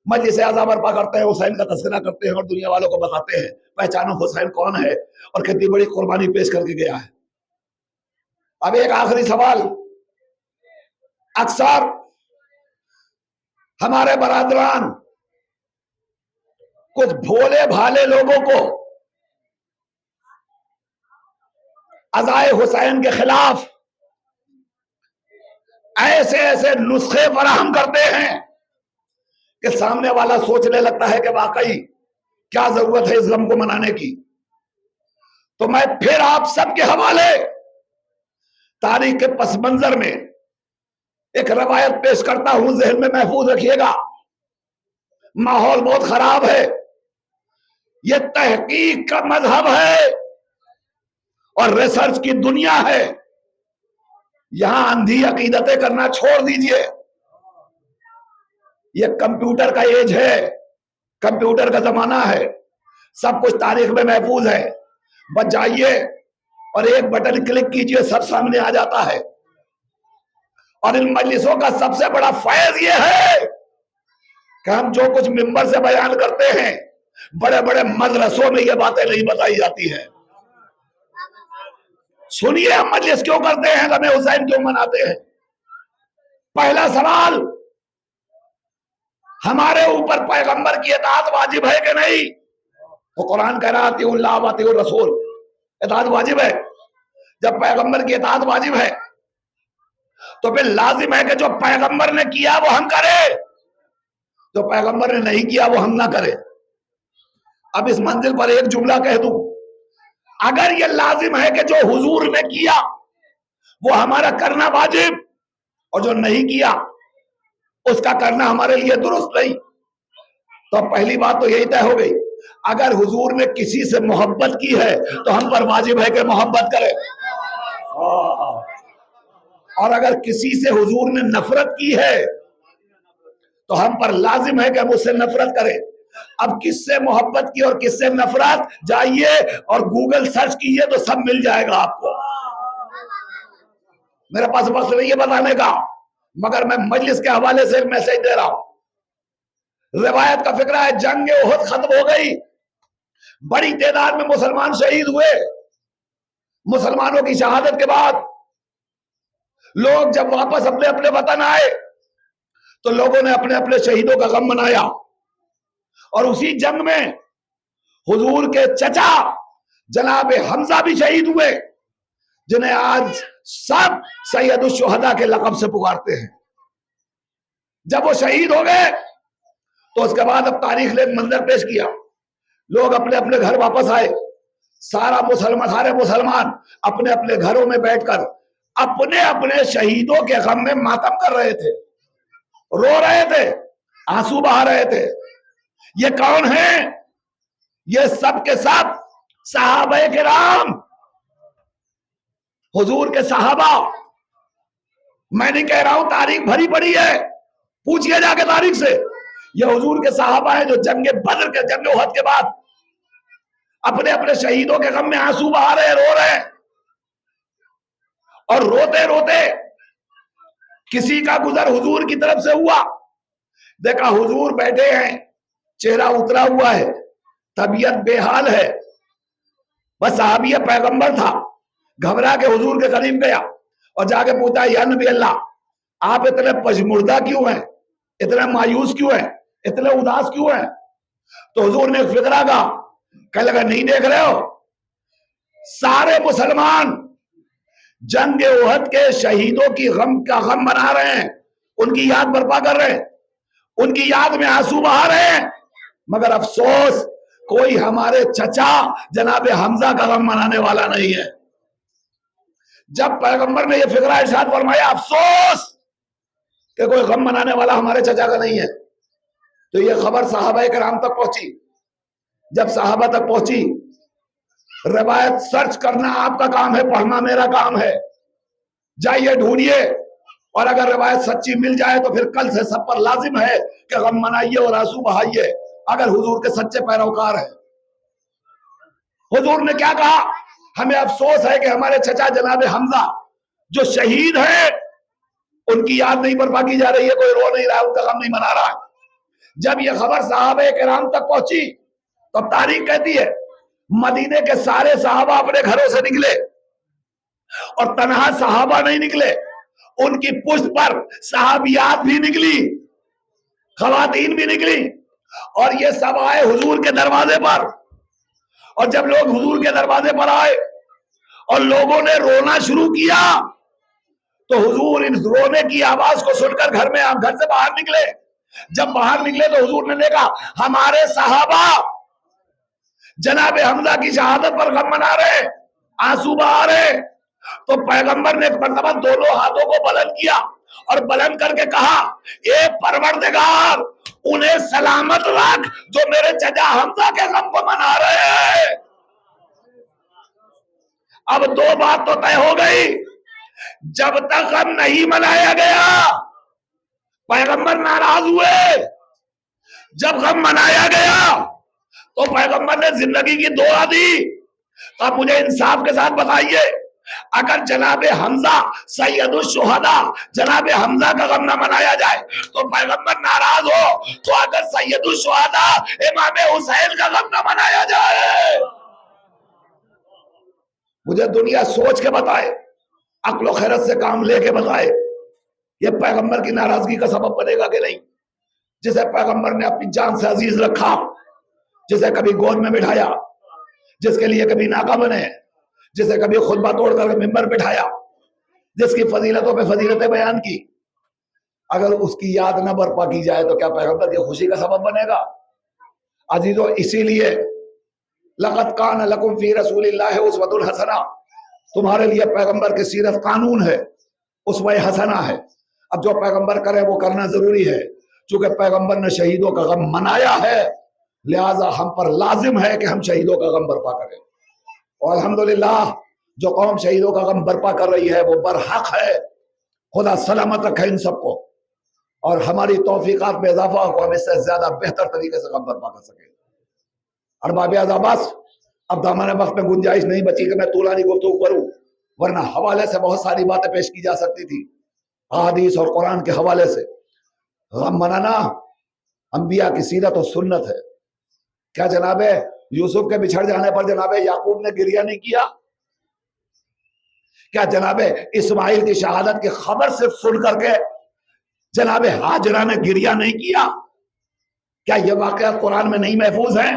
مجلس اعزا برپا کرتے ہیں، حسین کا تذکرہ کرتے ہیں اور دنیا والوں کو بتاتے ہیں پہچانو حسین کون ہے اور کتنی بڑی قربانی پیش کر کے گیا ہے. اب ایک آخری سوال، اکثر ہمارے برادران کچھ بھولے بھالے لوگوں کو عزائے حسین کے خلاف ایسے ایسے نسخے فراہم کرتے ہیں کہ سامنے والا سوچنے لگتا ہے کہ واقعی کیا ضرورت ہے اس غم کو منانے کی. تو میں پھر آپ سب کے حوالے تاریخ کے پس منظر میں ایک روایت پیش کرتا ہوں، ذہن میں محفوظ رکھیے گا. ماحول بہت خراب ہے، یہ تحقیق کا مذہب ہے اور ریسرچ کی دنیا ہے. یہاں اندھی عقیدتیں کرنا چھوڑ دیجئے. یہ کمپیوٹر کا ایج ہے، کمپیوٹر کا زمانہ ہے، سب کچھ تاریخ میں محفوظ ہے. بس جائیے اور ایک بٹن کلک کیجئے، سب سامنے آ جاتا ہے. اور ان مجلسوں کا سب سے بڑا فیض یہ ہے کہ ہم جو کچھ ممبر سے بیان کرتے ہیں، بڑے بڑے مدرسوں میں یہ باتیں نہیں بتائی جاتی ہیں. سنیے ہم مجلس کیوں کرتے ہیں، غم حسین کیوں مناتے ہیں. پہلا سوال، ہمارے اوپر پیغمبر کی اطاعت واجب ہے کہ نہیں؟ تو قرآن کہہ رہا اطیعوا اللہ واطیعوا الرسول، اطاعت واجب ہے. جب پیغمبر کی اطاعت واجب ہے تو پھر لازم ہے کہ جو پیغمبر نے کیا وہ ہم کرے، جو پیغمبر نے نہیں کیا وہ ہم نہ کرے. اب اس منزل پر ایک جملہ کہہ دوں، اگر یہ لازم ہے کہ جو حضور نے کیا وہ ہمارا کرنا واجب، اور جو نہیں کیا اس کا کرنا ہمارے لیے درست نہیں، تو پہلی بات تو یہی طے ہو گئی، اگر حضور نے کسی سے محبت کی ہے تو ہم پر واجب ہے کہ محبت کرے. اور اگر کسی سے حضور نے نفرت کی ہے تو ہم پر لازم ہے کہ ہم اس سے نفرت کریں. اب کس سے محبت کی اور کس سے نفرت، جائیے اور گوگل سرچ کیجئے تو سب مل جائے گا آپ کو. میرے پاس وقت نہیں ہے بتانے کا، مگر میں مجلس کے حوالے سے ایک میسج دے رہا ہوں. روایت کا فکرہ ہے جنگ احد ختم ہو گئی، بڑی تعداد میں مسلمان شہید ہوئے. مسلمانوں کی شہادت کے بعد لوگ جب واپس اپنے اپنے وطن آئے تو لوگوں نے اپنے اپنے شہیدوں کا غم منایا. اور اسی جنگ میں حضور کے چچا جناب حمزہ بھی شہید ہوئے، جنہیں آج سب سید الشہداء کے لقب سے پکارتے ہیں. جب وہ شہید ہو گئے تو اس کے بعد اب تاریخ نے ایک منظر پیش کیا، لوگ اپنے اپنے گھر واپس آئے. سارے مسلمان اپنے اپنے گھروں میں بیٹھ کر اپنے اپنے شہیدوں کے غم میں ماتم کر رہے تھے، رو رہے تھے، آنسو بہا رہے تھے. یہ کون ہیں؟ یہ سب کے سب صحابہ کرام، حضور کے صحابہ. میں نہیں کہہ رہا ہوں، تاریخ بھری پڑی ہے، پوچھئے جا کے تاریخ سے. یہ حضور کے صحابہ ہیں جو جنگ بدر کے، جنگ احد کے بعد اپنے اپنے شہیدوں کے غم میں آنسو بہا رہے، رو رہے. اور روتے روتے کسی کا گزر حضور کی طرف سے ہوا، دیکھا حضور بیٹھے ہیں، چہرہ اترا ہوا ہے، طبیعت بے حال ہے. بس صحابی پیغمبر تھا، گھبرا کے حضور کے قریب گیا اور جا کے پوچھا یا نبی اللہ آپ اتنے پژمردہ کیوں ہیں، اتنے مایوس کیوں ہیں، اتنے اداس کیوں ہیں؟ تو حضور نے ایک فقرہ کہا، کہنے لگا نہیں دیکھ رہے ہو سارے مسلمان جنگ احد کے شہیدوں کی غم کا غم منا رہے ہیں، ان کی یاد برپا کر رہے ہیں، ان کی یاد میں آنسو بہا رہے ہیں، مگر افسوس کوئی ہمارے چچا جناب حمزہ کا غم منانے والا نہیں ہے۔ جب پیغمبر نے یہ فقرہ ارشاد فرمایا افسوس کہ کوئی غم منانے والا ہمارے چچا کا نہیں ہے، تو یہ خبر صحابہ کرام تک پہنچی۔ جب صحابہ تک پہنچی، روایت سرچ کرنا آپ کا کام ہے، پڑھنا میرا کام ہے، جائیے ڈھونڈیے، اور اگر روایت سچی مل جائے تو پھر کل سے سب پر لازم ہے کہ غم منائیے اور آنسو بہائیے اگر حضور کے سچے پیروکار ہیں۔ حضور نے کیا کہا؟ ہمیں افسوس ہے کہ ہمارے چچا جناب حمزہ جو شہید ہیں ان کی یاد نہیں برپا کی جا رہی ہے، کوئی رو نہیں رہا، ان کا غم نہیں منا رہا۔ جب یہ خبر صحابہ کرام تک پہنچی تو تاریخ کہتی ہے مدینے کے سارے صحابہ اپنے گھروں سے نکلے، اور تنہا صحابہ نہیں نکلے، ان کی پشت پر صحابیات بھی نکلی، خواتین بھی نکلی، اور یہ سب آئے حضور کے دروازے پر۔ اور جب لوگ حضور کے دروازے پر آئے اور لوگوں نے رونا شروع کیا تو حضور ان رونے کی آواز کو سن کر گھر سے باہر نکلے۔ جب باہر نکلے تو حضور نے دیکھا ہمارے صحابہ جناب حمزہ کی شہادت پر غم منا رہے، آنسو بہا رہے۔ تو پیغمبر نے ایک مرتبہ دونوں ہاتھوں کو بلند کیا اور بلند کر کے کہا اے پروردگار انہیں سلامت رکھ جو میرے چچا حمزہ کے غم کو منا رہے ہیں۔ اب دو بات تو طے ہو گئی، جب تک غم نہیں منایا گیا پیغمبر ناراض ہوئے، جب غم منایا گیا تو پیغمبر نے زندگی کی دعا دی۔ اب مجھے انصاف کے ساتھ بتائیے، اگر جناب حمزہ سید الشہداء جناب حمزہ کا غم نہ منایا جائے تو پیغمبر ناراض ہو، تو اگر سید الشہداء امام حسین کا غم نہ منایا جائے، مجھے دنیا سوچ کے بتائے، عقل و خیرت سے کام لے کے بتائے، یہ پیغمبر کی ناراضگی کا سبب بنے گا کہ نہیں؟ جسے پیغمبر نے اپنی جان سے عزیز رکھا، جسے کبھی گود میں بٹھایا، جس کے لیے کبھی ناکہ بنے، جسے کبھی خطبہ توڑ کر ممبر بٹھایا، جس کی فضیلتوں پہ فضیلتیں بیان کی، اگر اس کی یاد نہ برپا کی جائے تو کیا پیغمبر کی خوشی کا سبب بنے گا؟ عزیزو، اسی لیے لقد کان لکم فی رسول اللہ اسوۃ حسنہ، تمہارے لیے پیغمبر کی سیرت قانون ہے، اسوہ حسنہ ہے۔ اب جو پیغمبر کرے وہ کرنا ضروری ہے، چونکہ پیغمبر نے شہیدوں کا غم منایا ہے، لہذا ہم پر لازم ہے کہ ہم شہیدوں کا غم برپا کریں۔ اور الحمدللہ جو قوم شہیدوں کا غم برپا کر رہی ہے وہ برحق ہے، خدا سلامت رکھے ان سب کو، اور ہماری توفیقات میں اضافہ ہو، ہم اس سے زیادہ بہتر طریقے سے غم برپا کر سکیں۔ ارباب اعظم، بس اب دامن وقت میں گنجائش نہیں بچی کہ میں طولانی گفتگو کروں، ورنہ حوالے سے بہت ساری باتیں پیش کی جا سکتی تھی، احادیث اور قرآن کے حوالے سے۔ غم منانا انبیاء کی سیرت و سنت ہے۔ کیا جناب یوسف کے بچھڑ جانے پر جناب یعقوب نے گریہ نہیں کیا؟ کیا جناب اسماعیل کی شہادت کی خبر صرف سن کر کے جناب ہاجرہ نے گریہ نہیں کیا؟ کیا یہ واقعات قرآن میں نہیں محفوظ ہیں؟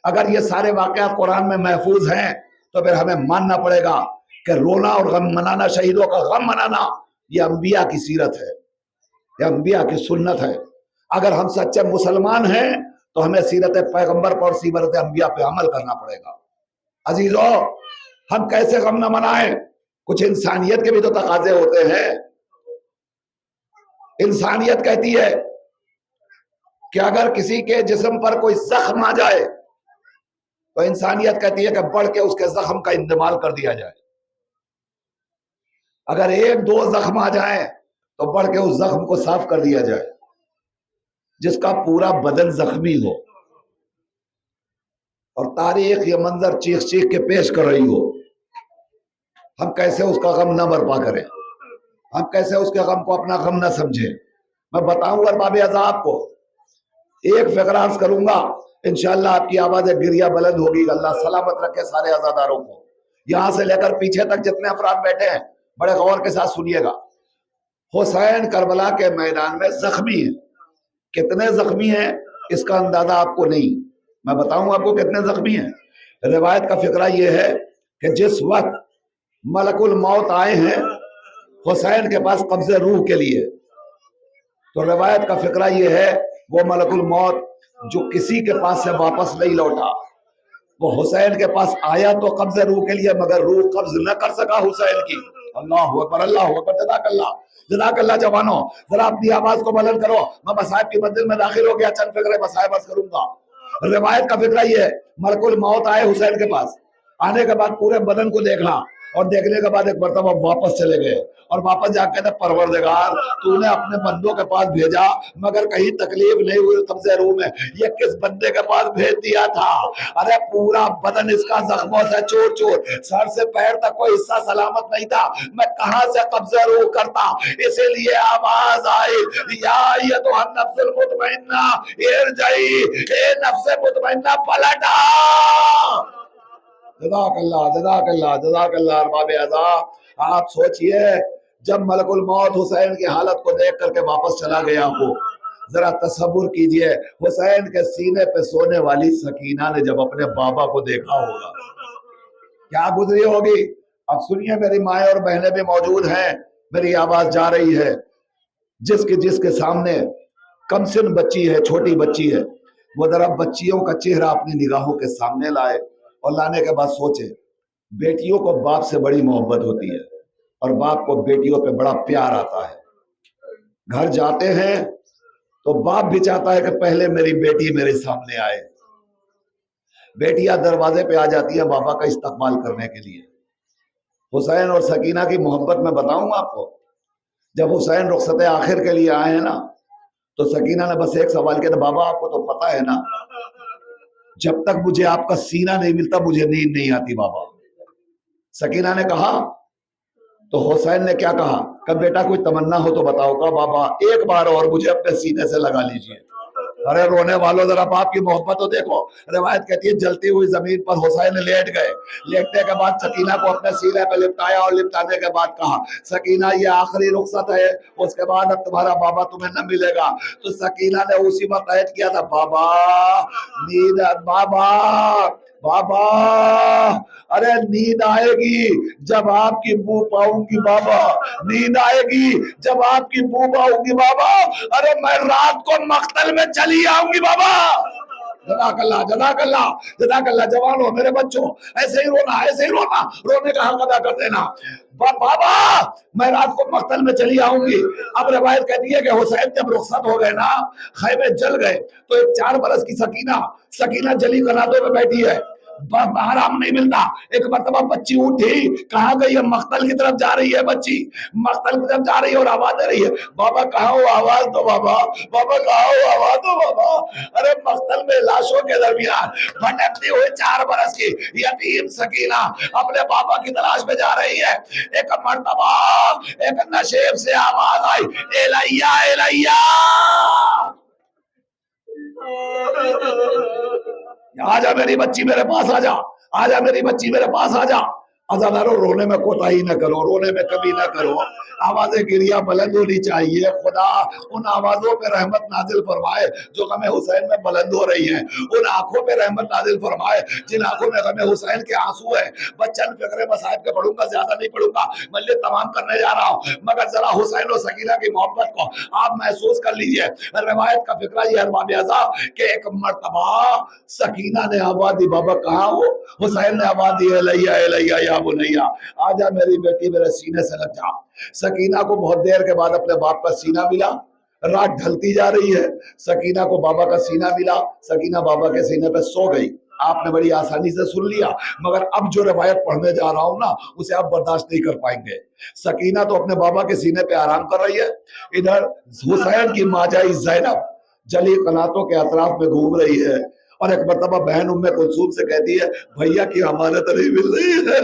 اگر یہ سارے واقعات قرآن میں محفوظ ہیں تو پھر ہمیں ماننا پڑے گا کہ رونا اور غم منانا، شہیدوں کا غم منانا، یہ انبیاء کی سیرت ہے، یہ انبیاء کی سنت ہے۔ اگر ہم سچے مسلمان ہیں تو ہمیں سیرت پیغمبر پر اور سیرت انبیاء پہ عمل کرنا پڑے گا۔ عزیزو، ہم کیسے غم نہ منائیں؟ کچھ انسانیت کے بھی تو تقاضے ہوتے ہیں۔ انسانیت کہتی ہے کہ اگر کسی کے جسم پر کوئی زخم آ جائے تو انسانیت کہتی ہے کہ بڑھ کے اس کے زخم کا اندمال کر دیا جائے۔ اگر ایک دو زخم آ جائیں تو بڑھ کے اس زخم کو صاف کر دیا جائے۔ جس کا پورا بدن زخمی ہو اور تاریخ یہ منظر چیخ چیخ کے پیش کر رہی ہو، ہم کیسے اس کا غم نہ برپا کریں؟ ہم کیسے اس کے غم کو اپنا غم نہ سمجھیں؟ میں بتاؤں گا ارباب عذاب کو، ایک فقرہ عرض کروں گا، انشاءاللہ آپ کی آواز گریہ بلند ہوگی۔ اللہ سلامت رکھے سارے عزاداروں کو، یہاں سے لے کر پیچھے تک جتنے افراد بیٹھے ہیں بڑے غور کے ساتھ سنیے گا۔ حسین کربلا کے میدان میں زخمی ہیں. کتنے زخمی ہیں اس کا اندازہ آپ کو نہیں، میں بتاؤں آپ کو کتنے زخمی ہیں. روایت کا فقرہ یہ ہے کہ جس وقت ملک الموت آئے ہیں حسین کے پاس قبض روح کے لیے، تو روایت کا فقرہ یہ ہے وہ ملک الموت جو کسی کے پاس سے واپس نہیں لوٹا، وہ حسین کے پاس آیا تو قبض روح کے لیے، مگر روح قبض نہ کر سکا حسین کی. اللہ اکبر، اللہ اکبر، جزاک اللہ، جزاک اللہ. جوانوں ذرا اپنی آواز کو بلند کرو. میں مصائب کی منزل میں داخل ہو گیا، چند فقرے مصائب عرض کروں گا. روایت کا فقرہ یہ ہے ملک الموت آئے حسین کے پاس، آنے کے بعد پورے بدن کو دیکھا اور دیکھنے کے بعد ایک مرتبہ واپس چلے گئے اور واپس جا کے پروردگار تو نے اپنے بندوں کے پاس بھیجا مگر کہیں تکلیف نہیں ہوئی قبض روح میں، یہ کس بندے کے پاس بھیج دیا تھا؟ ارے پورا بدن اس کا زخموں سے چور چور، سر سے پیر تک کوئی حصہ سلامت نہیں تھا، میں کہاں سے قبض روح کرتا؟ اسی لیے آواز آئی یا ایتھا النفس المطمئنہ ارجعی، اے نفس مطمئنہ پلٹ آ. جزاک اللہ، جزاک اللہ، جزاک اللہ. ارباب اعضاء آپ سوچئے جب ملک الموت حسین کی حالت کو دیکھ کر کے واپس چلا گیا ہو، ذرا تصور کیجئے حسین کے سینے پہ سونے والی سکینہ نے جب اپنے بابا کو دیکھا ہوگا کیا گزری ہوگی. اب سنیے، میری مائیں اور بہنیں بھی موجود ہیں، میری آواز جا رہی ہے. جس کے سامنے کم سن بچی ہے، چھوٹی بچی ہے، وہ ذرا بچیوں کا چہرہ اپنی نگاہوں کے سامنے لائے اور لانے کے بعد سوچے بیٹیوں کو باپ سے بڑی محبت ہوتی ہے اور باپ کو بیٹیوں پہ بڑا پیار آتا ہے. گھر جاتے ہیں تو باپ بھی چاہتا ہے کہ پہلے میری بیٹی میرے سامنے آئے. بیٹیاں دروازے پہ آ جاتی ہیں بابا کا استقبال کرنے کے لیے. حسین اور سکینہ کی محبت میں بتاؤں آپ کو، جب حسین رخصت آخر کے لیے آئے ہیں نا تو سکینہ نے بس ایک سوال کیا تھا، بابا آپ کو تو پتا ہے نا جب تک مجھے آپ کا سینہ نہیں ملتا مجھے نیند نہیں آتی بابا. سکینہ نے کہا تو حسین نے کیا کہا کہ بیٹا کوئی تمنا ہو تو بتاؤ. کا بابا ایک بار اور مجھے اپنے سینے سے لگا لیجئے. ارے رونے والوں ذرا باپ کی محبت تو دیکھو. روایت کہتی ہے جلتی ہوئی زمین پر حسین لیٹ گئے، لیٹنے کے بعد سکینہ کو اپنے سینے پہ لپٹایا اور لپٹانے کے بعد کہا سکینہ یہ آخری رخصت ہے، اس کے بعد اب تمہارا بابا تمہیں نہ ملے گا. تو سکینہ نے اسی وقت عہد کیا تھا بابا نیند، بابا بابا ارے نیند آئے گی جب آپ کی بو پاؤں گی بابا، نیند آئے گی جب آپ کی بو پاؤں گی بابا. ارے میں رات کو مقتل میں چلی آؤں گی بابا. جزاک اللہ، جزاک اللہ، جزاک اللہ. جوانوں میرے بچوں ایسے ہی رونا، ایسے ہی رونا، رونے کا حق ادا کر دینا. بابا میں رات کو مقتل میں چلی آؤں گی. اب روایت کہتی ہے کہ حسین جب رخصت ہو گئے نا، خیمے جل گئے، تو ایک 4 برس کی سکینہ جلی کناتوں پہ بیٹھی ہے، آرام نہیں ملتا. ایک مرتبہ بچی اٹھی، کہاں گئی ہے؟ مقتل کی طرف جا رہی ہے بچی، مقتل کی طرف جا رہی ہے اور آواز دے رہی ہے بابا کہاں ہو آواز دو بابا، بابا کہاں ہو آواز دو بابا. ارے مقتل میں لاشوں کے درمیان بھٹکتی ہوئی 4 برس کی یتیم سکینہ اپنے بابا کی تلاش میں جا رہی ہے. ایک مرتبہ ایک نشیب سے آواز آئی الیہ الیہ، آجا میری بچی میرے پاس آجا، آجا میری بچی میرے پاس آجا. عزادارو رونے میں کوتاہی نہ کرو، رونے میں کمی نہ کرو. آوازیں گریہ بلند ہونی چاہیے. خدا ان آوازوں پہ رحمت نازل فرمائے جو غم حسین میں بلند ہو رہی ہیں، ان آنکھوں پہ رحمت نازل فرمائے جن آنکھوں میں غم حسین کے آنسو ہیں. بچن فقرے مصائب کے پڑھوں گا، زیادہ نہیں پڑھوں گا، مجلس تمام کرنے جا رہا ہوں، مگر ذرا حسین و سکینہ کی محبت کو آپ محسوس کر لیجئے. روایت کا فقرہ یہ ارباب اعضاء کہ ایک مرتبہ سکینہ نے آواز دی بابا کہاں ہو؟ حسین نے آواز دی الیہ الیہ یا بنیہ، آجا میری بیٹی میرے سینے سے لگ جا. سکینہ کو بہت دیر کے بعد اپنے باپ کا سینہ ملا. رات ڈھلتی جا رہی ہے، سکینہ کو بابا کا سینہ ملا. سکینہ بابا کے سینے پہ سو گئی. آپ نے بڑی آسانی سے سن لیا، مگر اب جو روایت پڑھنے جا رہا ہوں نا اسے آپ برداشت نہیں کر پائیں گے. سکینہ تو اپنے بابا کے سینے پہ آرام کر رہی ہے، ادھر حسین کی ماجائی زینب جلی قناتوں کے اطراف میں گھوم رہی ہے اور ایک مرتبہ بہن ام کلثوم سے کہتی ہے بھیا کی امانت نہیں مل رہی ہے.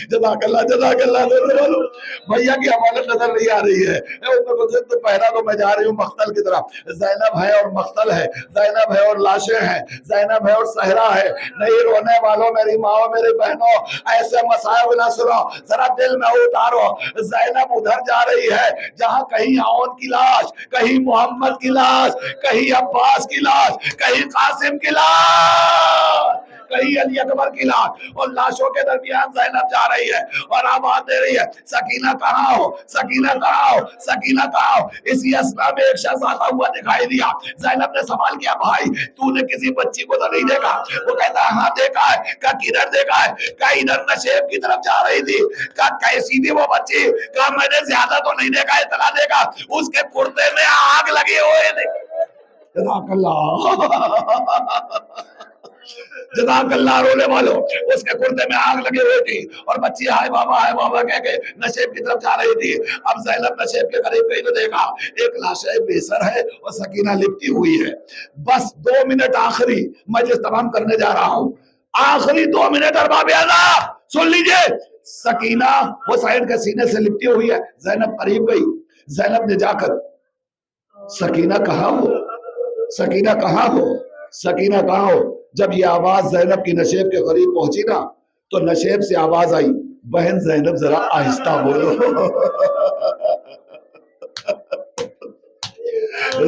جزاک اللہ جزاک اللہ بولو بھیا کی حوالت نظر نہیں آ رہی ہے تو پہلا تو میں جا رہی ہوں مقتل کی طرف زینب ہے اور مقتل ہے زینب ہے اور لاشیں ہیں زینب ہے اور صحرا ہے نہیں رونے والوں میری ماں میری بہنوں ایسے مسائب نہ سنو ذرا دل میں اتارو زینب ادھر جا رہی ہے جہاں کہیں آون کی لاش کہیں محمد کی لاش کہیں عباس کی لاش کہیں قاسم کی لاش کہیں علی اکبر کی لاش اور لاشوں کے درمیان زینب جا رہی ہے اور آواز دے رہی ہے سکینہ کہاں ہو سکینہ کہاں ہو سکینہ کہاں ہو اسی اسنا میں ایک شخص آتا ہوا دکھائی دیا زینب نے سوال کیا بھائی تو نے کسی بچی کو تو نہیں دیکھا وہ کہتا ہے ہاں دیکھا ہے کہا کدھر دیکھا ہے کہا ادھر نشیب کی طرف جا رہی تھی کہا کیسی تھی وہ بچی کہا میں نے زیادہ تو نہیں دیکھا اتنا دیکھا اس کے کرتے میں آگ لگی ہوئے تھی جزاک اللہ جزاک اللہ رونے والوں اس کے کرتے میں آگ لگی ہوئی تھی اور بچی ہائے بابا کہہ کے نشیب کی طرف جا رہی تھی اب زینب نشیب کے قریب گئی تو دیکھا ایک لاش بیسر ہے اور سکینہ لپٹی ہوئی ہے بس 2 منٹ آخری مجلس تمام کرنے جا رہا ہوں آخری 2 منٹ ارباب اللہ سن لیجئے سکینہ حسین کے سینے سے لپٹی ہوئی ہے زینب قریب گئی زینب نے جا کر سکینہ کہاں ہو سکینہ کہاں ہو سکینہ کہاں ہو جب یہ آواز زینب کی نشیب کے قریب پہنچی نا تو نشیب سے آواز آئی بہن زینب ذرا آہستہ بولو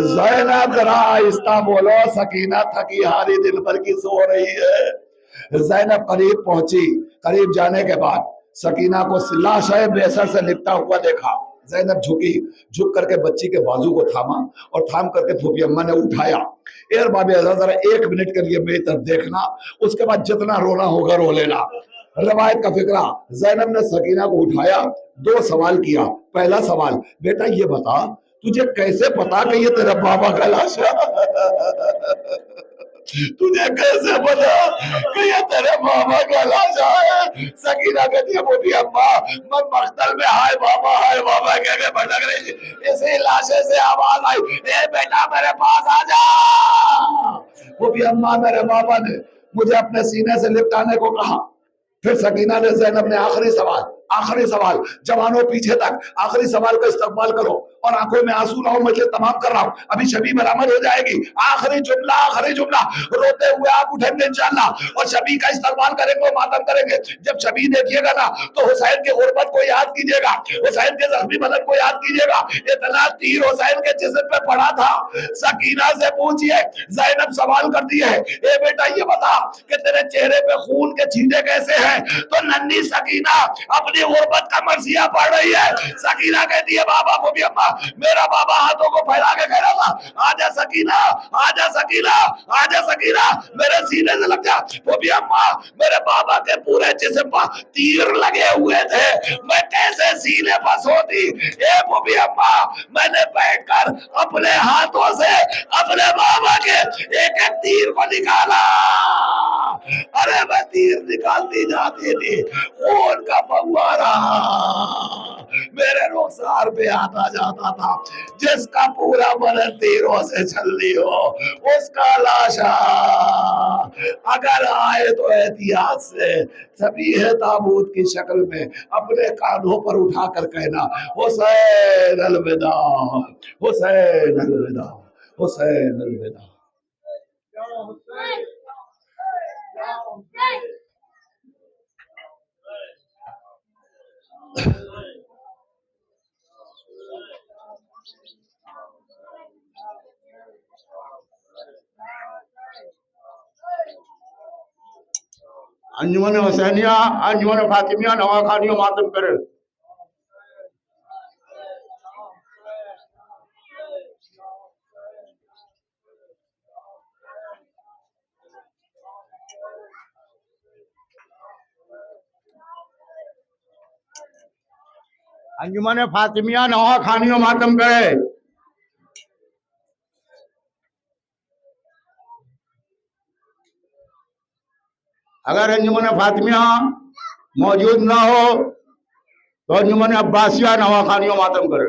زینب ذرا آہستہ بولو سکینہ تھکی ہاری دل بھر کی سو رہی ہے زینب قریب پہنچی قریب جانے کے بعد سکینہ کو لاش بیسر سے لپٹا ہوا دیکھا زینب جھکی جھک کر کے بچی کے بازو کو تھاما اور تھام کر کے پھوپھی اماں نے اٹھایا ایر بابی اعزاز ذرا 1 منٹ کے لیے میری طرف دیکھنا اس کے بعد جتنا رونا ہوگا رو لینا روایت کا فکرہ زینب نے سکینہ کو اٹھایا 2 سوال کیا پہلا سوال بیٹا یہ بتا تجھے کیسے پتا کہ یہ تیرا بابا کا لاش ہے تجھے کیسے پتا کہ یہ تیرے بابا کا لاش ہے سکینہ کہتی ہے بوٹی اماں میں مقتل میں ہائے بابا کہہ کے بھٹک رہی تھی اسی لاشے سے آواز آئی اے بیٹا میرے پاس آ جا بوٹی اماں میرے بابا نے مجھے اپنے سینے سے لپٹانے کو کہا پھر سکینہ نے زینب نے آخری سوال جوانوں پیچھے تک آخری سوال کا استقبال کرو اور آنکھوں میں آنسو لاؤ مجھے تمام کر رہا ہوں ابھی شبی برآمد ہو جائے گی آخری جملہ روتے ہوئے آپ اٹھیں گے انشاءاللہ اور شبی کا استقبال کریں گے ماتم کریں گے جب شبی دیکھیے گا نا تو حسین کے غربت کو یاد کیجئے گا حسین کے زخمی بدن کو یاد کیجئے گا اتنا تیر حسین کے جسم پہ پڑا تھا سکینہ سے پوچھئے زینب سوال کرتی ہے اے بیٹا یہ بتا کہ تیرے چہرے پہ خون کے چھینٹے کیسے ہیں تو ننھی سکینہ اپنی غربت کا مرثیہ پڑھ رہی ہے سکینہ کہتی ہے بابا بوبی اماں میرا بابا ہاتھوں کو پھیلا کے کہہ رہا تھا آجا سکینہ آجا سکینہ آجا سکینہ میرے سینے سے لگ جا بوبی اماں میرے بابا کے پورے جسم پر تیر لگے ہوئے تھے میں کیسے سینے پر سوتی اے بوبی اماں میں نے بیٹھ کر اپنے ہاتھوں سے اپنے بابا کے ایک ایک تیر کو نکالا ارے میں تیر نکالتی جاتی تھی خون کا فوارہ میرے رخسار پہ آتا جاتا تھا جس کا پورا بدن تیروں سے چھلنی ہو اس کا لاشا اگر آئے تو احتیاط سے صبیح تابوت کی شکل میں اپنے کانوں پر اٹھا کر کہنا حسین الوداع حسین الوداع حسین الوداع انجمن حسینیہ انجمن فاطمیہ نواخانیوں ماتم کرے انجمن فاطمیہ نواخانیوں ماتم کرے اگر انجمن فاطمیہ موجود نہ ہو تو انجمن عباسیہ نواخانیوں ماتم کرے